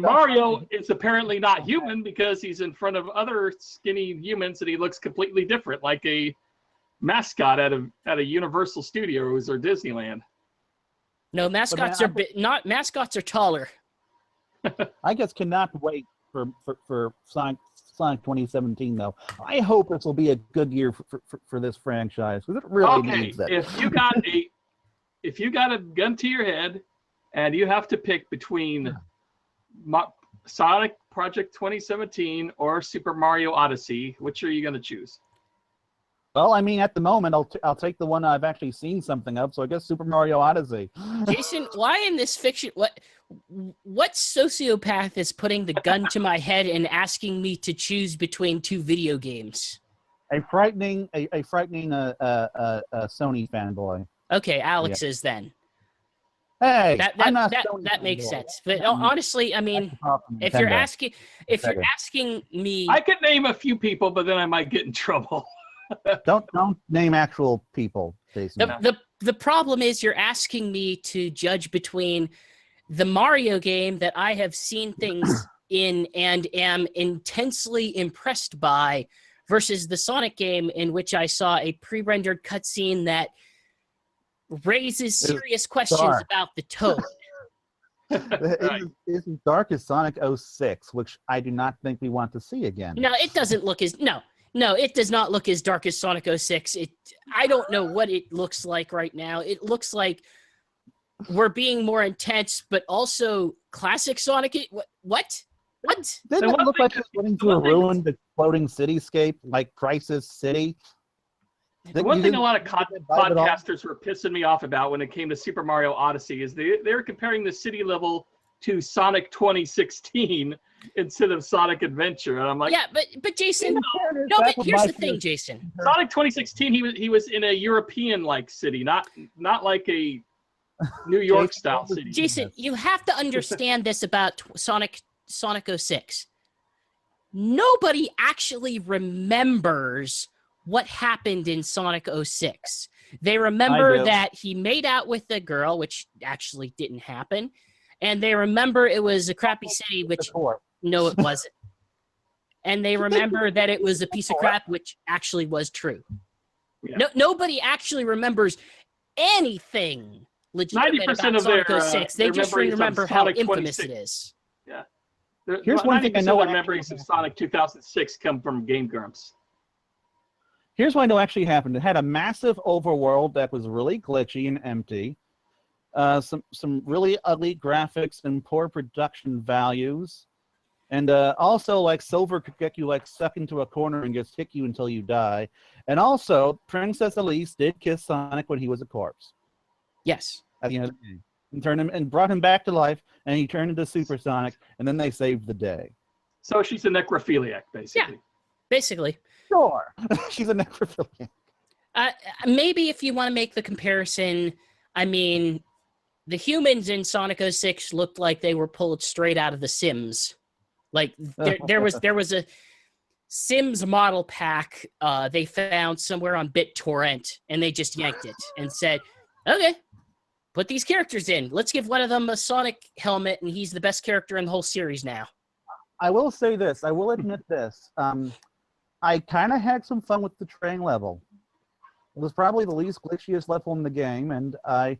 Mario is apparently not human because he's in front of other skinny humans and he looks completely different, like a mascot at a Universal Studios or Disneyland. No, mascots are taller. I just cannot wait for Sonic 2017 though. I hope this will be a good year for this franchise because it really needs it. If you got a gun to your head and you have to pick between Sonic Project 2017 or Super Mario Odyssey, which are you going to choose? Well, I mean, at the moment, I'll take the one I've actually seen something of. So I guess Super Mario Odyssey. Jason, why in this fiction? What sociopath is putting the gun to my head and asking me to choose between two video games? A frightening Sony fanboy. Okay, Alex is then. Hey, that makes sense. But honestly, I mean, if you're asking me, I could name a few people, but then I might get in trouble. Don't name actual people, Jason. The problem is you're asking me to judge between the Mario game that I have seen things in and am intensely impressed by versus the Sonic game in which I saw a pre-rendered cutscene that raises serious questions about the tone. It is as dark as Sonic 06, which I do not think we want to see again. No, it doesn't look as No, it does not look as dark as Sonic 06. I don't know what it looks like right now. It looks like we're being more intense, but also classic Sonic. What? What? Didn't it look like it was going into a ruined, exploding cityscape like Crisis City? The one thing a lot of podcasters were pissing me off about when it came to Super Mario Odyssey is they were comparing the city level to Sonic 2016 instead of Sonic Adventure, and I'm like, yeah, but Jason, no, but here's the thing, Jason. Sonic 2016, he was in a European like city, not like a New York style city. Jason, you have to understand this about Sonic 06. Nobody actually remembers what happened in Sonic 06. They remember that he made out with the girl, which actually didn't happen. And they remember it was a crappy city, which no, it wasn't. And they remember that it was a piece of crap, which actually was true. Yeah. Nobody actually remembers anything legitimate about Sonic 06. They just remember how infamous it is. Yeah. Here's one thing I know. Their memories of Sonic 2006 come from Game Grumps. Here's what I know actually happened. It had a massive overworld that was really glitchy and empty. Some really ugly graphics and poor production values. And also, like, Silver could get you, like, stuck into a corner and just hit you until you die. And also, Princess Elise did kiss Sonic when he was a corpse. Yes. At the end of the game. And turned him and brought him back to life, and he turned into Super Sonic, and then they saved the day. So she's a necrophiliac, basically. Yeah, basically. Sure. She's a necrophiliac. Maybe if you want to make the comparison, I mean, the humans in Sonic 06 looked like they were pulled straight out of The Sims. Like, there was a Sims model pack they found somewhere on BitTorrent, and they just yanked it and said, okay, put these characters in. Let's give one of them a Sonic helmet, and he's the best character in the whole series now. I will say this. I will admit this. I kind of had some fun with the train level. It was probably the least glitchiest level in the game, and I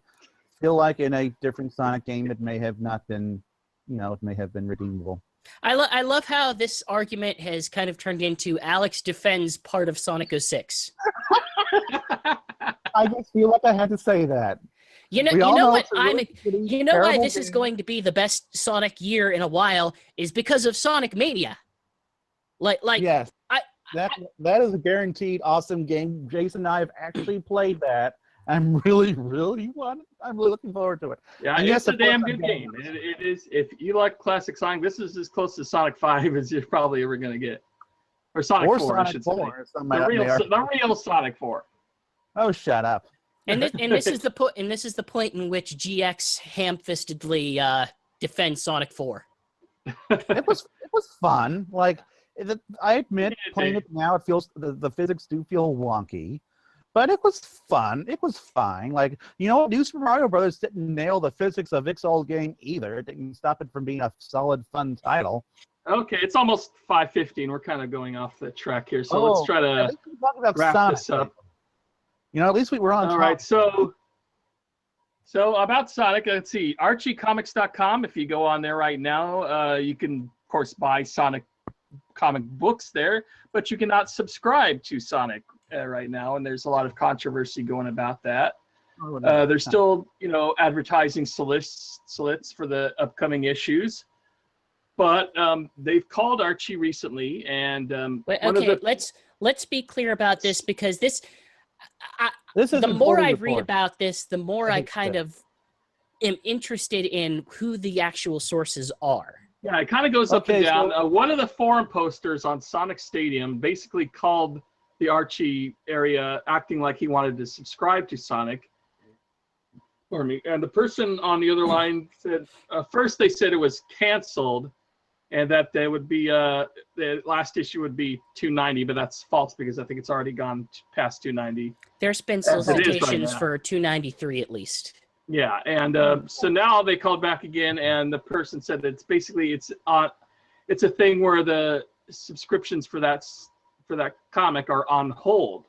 feel like in a different Sonic game it may have not been, it may have been redeemable. I love how this argument has kind of turned into Alex defends part of Sonic 06. I just feel like I had to say that. You know why this is going to be the best Sonic year in a while is because of Sonic Mania. Like yes. That is a guaranteed awesome game. Jason and I have actually played that. I'm really looking forward to it. Yeah, and it's a damn good game. It is. If you like classic Sonic, this is as close to Sonic 5 as you're probably ever going to get. Or Sonic 4, Sonic I should 4, say. The real Sonic 4. Oh, shut up. And this is the point in which GX ham-fistedly defends Sonic 4. It was fun. Like, I admit, playing it now, it feels the physics do feel wonky, but it was fun. It was fine. Like, New Super Mario Brothers didn't nail the physics of its old game either. It didn't stop it from being a solid, fun title. Okay, it's almost 5:15. We're kind of going off the track here, so let's try to wrap this up. At least we were on. All right, so about Sonic, let's see, ArchieComics.com. If you go on there right now, you can, of course, buy Sonic comic books there, but you cannot subscribe to Sonic right now, and there's a lot of controversy going about that. There's still, advertising slits for the upcoming issues, but they've called Archie recently, and let's be clear about this, because this is the more I read about this, the more I kind of am interested in who the actual sources are. Yeah, it kind of goes up and down. One of the forum posters on Sonic Stadium basically called the Archie area acting like he wanted to subscribe to Sonic. And the person on the other line said, first they said it was canceled and that they would be, the last issue would be $2.90, but that's false because I think it's already gone past $2.90. There's been solicitations for $2.93 at least. Yeah, and so now they called back again, and the person said that it's a thing where the subscriptions for that comic are on hold,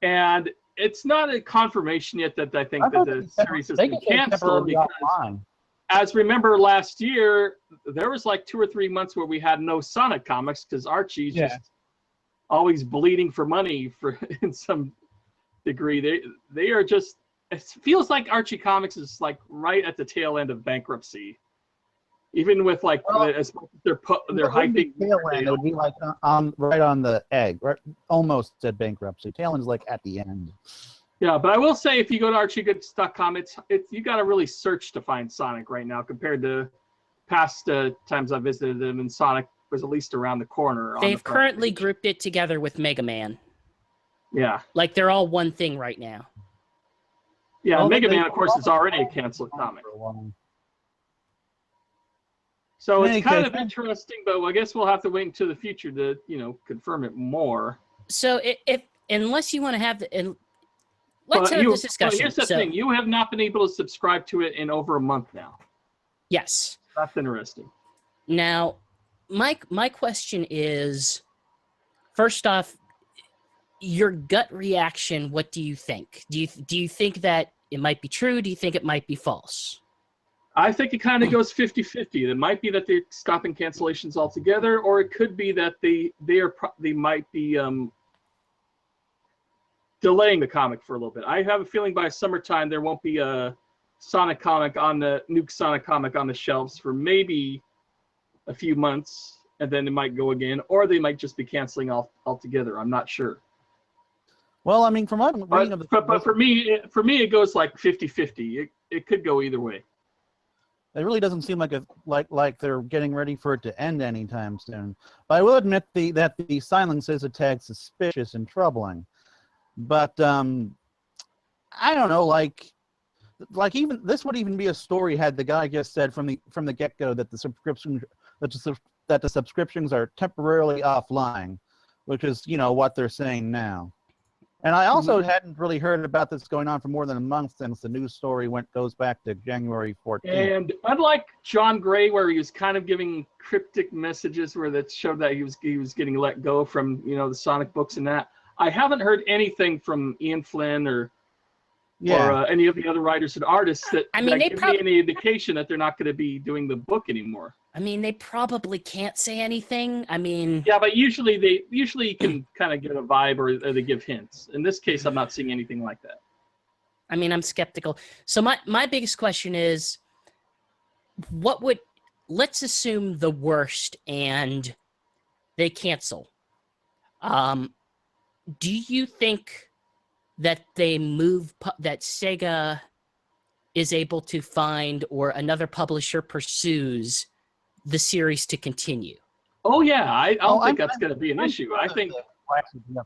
and it's not a confirmation yet that I think that the series has been canceled, because as remember last year there was like 2 or 3 months where we had no Sonic comics because Archie's just always bleeding for money in some degree. They are just. It feels like Archie Comics is like right at the tail end of bankruptcy. Even with like as they're hyping. Tail end, it would be like right on the egg, right, almost at bankruptcy. Tail end's like at the end. Yeah, but I will say if you go to archiegoods.com, it's you got to really search to find Sonic right now compared to past times I visited them, and Sonic was at least around the corner. They've currently grouped it together with Mega Man. Yeah. Like they're all one thing right now. Yeah, well, Mega Man, of course, is already a canceled comic. So it's kind of interesting, but I guess we'll have to wait until the future to, confirm it more. So unless you want to have the... let's have this discussion. Here's the thing. You have not been able to subscribe to it in over a month now. Yes. That's interesting. Now, my question is, first off, your gut reaction, what do you think? Do you think that it might be true? Do you think it might be false? I think it kind of goes 50-50. It might be that they're stopping cancellations altogether, or it could be that they might be delaying the comic for a little bit. I have a feeling by summertime there won't be a Sonic comic on the new Sonic comic on the shelves for maybe a few months, and then it might go again, or they might just be canceling altogether. I'm not sure. Well, I mean, from what I'm reading of the... But for me, it goes like 50-50. It could go either way. It really doesn't seem like they're getting ready for it to end anytime soon. But I will admit that the silence is a tad suspicious and troubling. But I don't know, like even this would even be a story had the guy just said from the get-go that the subscriptions are temporarily offline, which is what they're saying now. And I also hadn't really heard about this going on for more than a month since the news story goes back to January 14th. And unlike John Gray, where he was kind of giving cryptic messages where that showed that he was getting let go from the Sonic books and that, I haven't heard anything from Ian Flynn or any of the other writers and artists that give me any indication that they're not going to be doing the book anymore. I mean, they probably can't say anything. I mean... Yeah, but usually you can kind of get a vibe or they give hints. In this case, I'm not seeing anything like that. I mean, I'm skeptical. So my biggest question is, let's assume the worst and they cancel. Do you think that that Sega is able to find, or another publisher pursues, the series to continue? Oh yeah, I don't think that's going to be an issue. I think you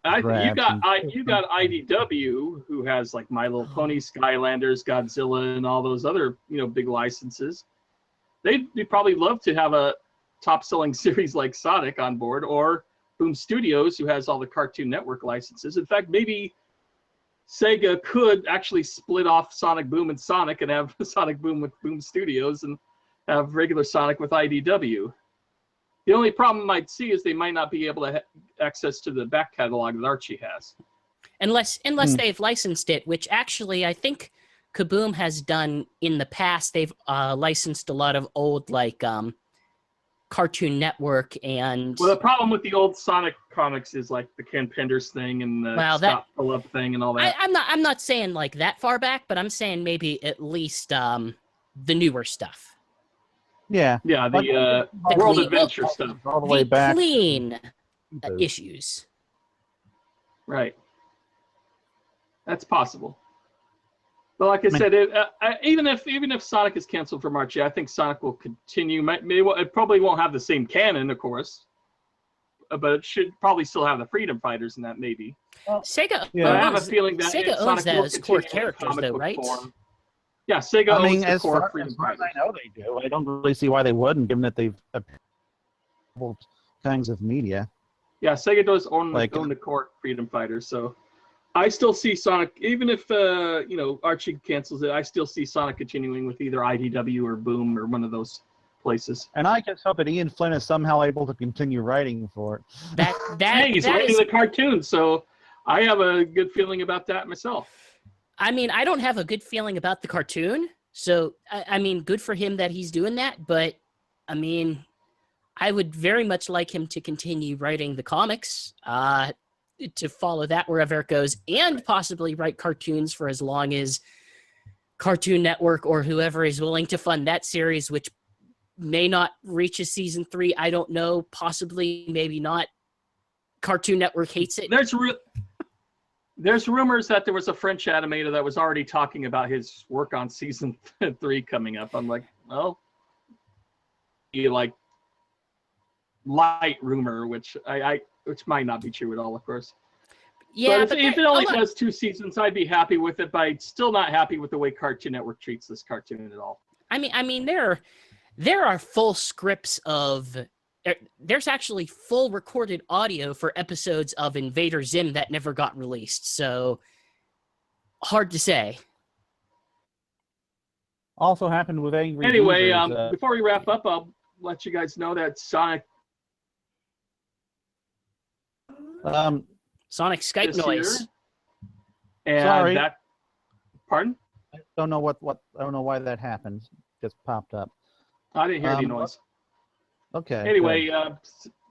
got IDW, who has like My Little Pony, Skylanders, Godzilla, and all those other big licenses. They'd probably love to have a top-selling series like Sonic on board, or Boom Studios, who has all the Cartoon Network licenses. In fact, maybe Sega could actually split off Sonic Boom and Sonic and have Sonic Boom with Boom Studios and have regular Sonic with IDW. The only problem I'd see is they might not be able to have access to the back catalog that Archie has. Unless they've licensed it, which actually I think Kaboom has done in the past. They've licensed a lot of old Cartoon Network and... Well, the problem with the old Sonic comics is like the Ken Penders thing and the Stop the Love thing and all that. I'm not saying like that far back, but I'm saying maybe at least the newer stuff. Yeah. Yeah, the World Adventure stuff. All the way back. Clean issues. Right. That's possible. But like I said, even if Sonic is canceled for March, I think Sonic will continue. It probably won't have the same canon, of course, but it should probably still have the Freedom Fighters in that, maybe. Sega. Yeah. I have a feeling that Sega owns that as core characters, though, right? Yeah, Sega owns the core Freedom Fighters. I know they do. I don't really see why they wouldn't, given that they've multiple kinds of media. Yeah, Sega does own the core Freedom Fighters, so I still see Sonic, even if Archie cancels it, I still see Sonic continuing with either IDW or Boom or one of those places. And I just hope that Ian Flynn is somehow able to continue writing for it. He's writing the cartoon, so I have a good feeling about that myself. I mean, I don't have a good feeling about the cartoon, so I mean, good for him that he's doing that, but I mean, I would very much like him to continue writing the comics, to follow that wherever it goes, and possibly write cartoons for as long as Cartoon Network or whoever is willing to fund that series, which may not reach a season 3. I don't know. Possibly, maybe not. Cartoon Network hates it. There's rumors that there was a French animator that was already talking about his work on season 3 coming up. I'm like, well, you like light rumor, which which might not be true at all, of course. Yeah, but if it only does 2 seasons, I'd be happy with it. But I'm still not happy with the way Cartoon Network treats this cartoon at all. I mean, there are full scripts of. There's actually full recorded audio for episodes of Invader Zim that never got released. So hard to say. Also happened with Angry Anyway, Beavers, before we wrap up, I'll let you guys know that Sonic Skype noise. And sorry. Pardon? I don't know I don't know why that happened. Just popped up. I didn't hear any noise. Okay. Anyway,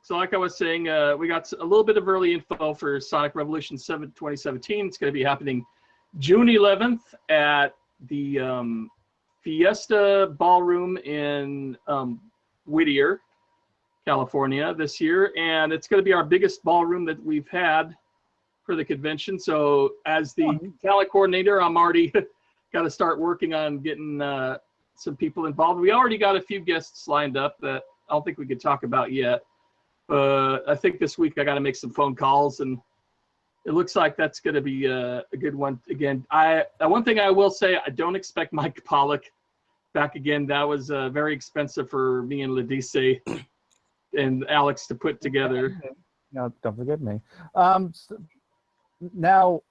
so like I was saying, we got a little bit of early info for Sonic Revolution 7 2017. It's going to be happening June 11th at the Fiesta Ballroom in Whittier, California this year. And it's going to be our biggest ballroom that we've had for the convention. So as the talent coordinator, I'm already got to start working on getting some people involved. We already got a few guests lined up that I don't think we could talk about yet. I think this week I got to make some phone calls, and it looks like that's going to be a good one. Again, one thing I will say, I don't expect Mike Pollock back again. That was very expensive for me and Ladise and Alex to put together. No, don't forget me. Now,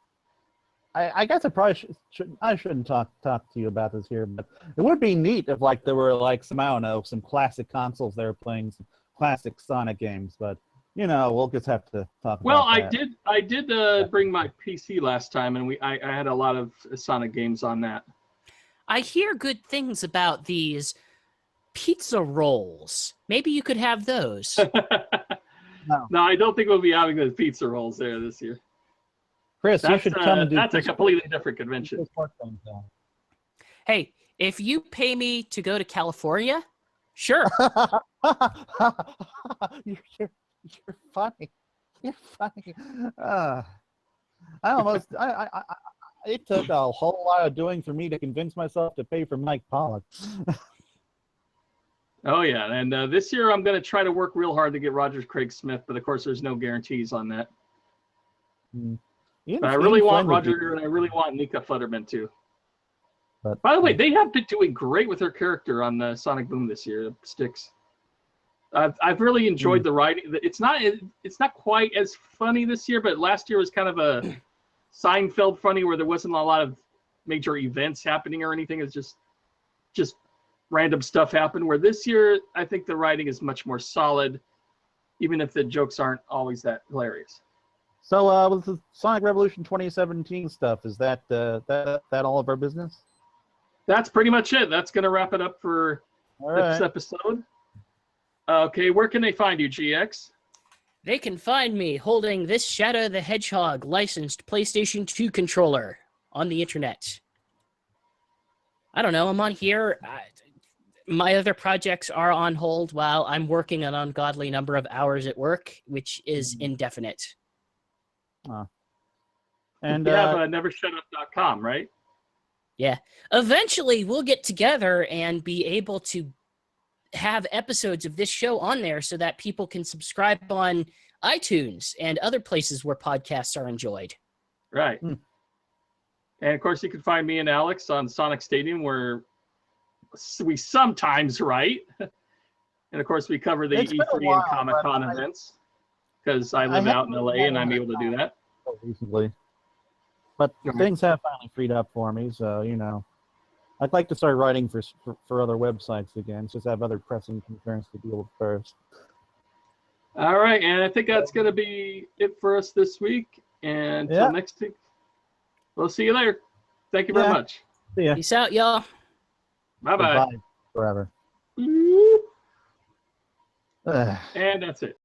I guess I probably shouldn't talk to you about this here, but it would be neat if there were some, I don't know, some classic consoles they were playing, some classic Sonic games. But we'll just have to talk. Well, about that. I did bring my PC last time, and I had a lot of Sonic games on that. I hear good things about these pizza rolls. Maybe you could have those. No, I don't think we'll be having the pizza rolls there this year. Chris, you should come and do. That's a completely different convention. Hey, if you pay me to go to California, sure. You're funny. You're funny. It took a whole lot of doing for me to convince myself to pay for Mike Pollock. Oh yeah, and this year I'm going to try to work real hard to get Roger Craig Smith, but of course there's no guarantees on that. But I really want Roger, and I really want Nika Futterman too. But, by the way, they have been doing great with her character on the Sonic Boom this year. Sticks. I've really enjoyed the writing. It's not quite as funny this year, but last year was kind of a Seinfeld funny where there wasn't a lot of major events happening or anything. It's just random stuff happened. Where this year, I think the writing is much more solid, even if the jokes aren't always that hilarious. So with the Sonic Revolution 2017 stuff, is that all of our business? That's pretty much it. That's going to wrap it up for this episode. Okay, where can they find you, GX? They can find me holding this Shadow the Hedgehog licensed PlayStation 2 controller on the internet. I don't know, I'm on here. My other projects are on hold while I'm working an ungodly number of hours at work, which is indefinite. And you have nevershutup.com, right? Yeah. Eventually, we'll get together and be able to have episodes of this show on there so that people can subscribe on iTunes and other places where podcasts are enjoyed. Right. And of course, you can find me and Alex on Sonic Stadium, where we sometimes write. And of course, we cover the E3 and Comic-Con events because I live out in LA and I'm able to do that. Recently. But things have finally freed up for me, so, I'd like to start writing for other websites again, just have other pressing concerns to deal with first. All right, and I think that's going to be it for us this week. And until next week, we'll see you later. Thank you very much. See ya. Peace out, y'all. Bye-bye. Goodbye forever. And that's it.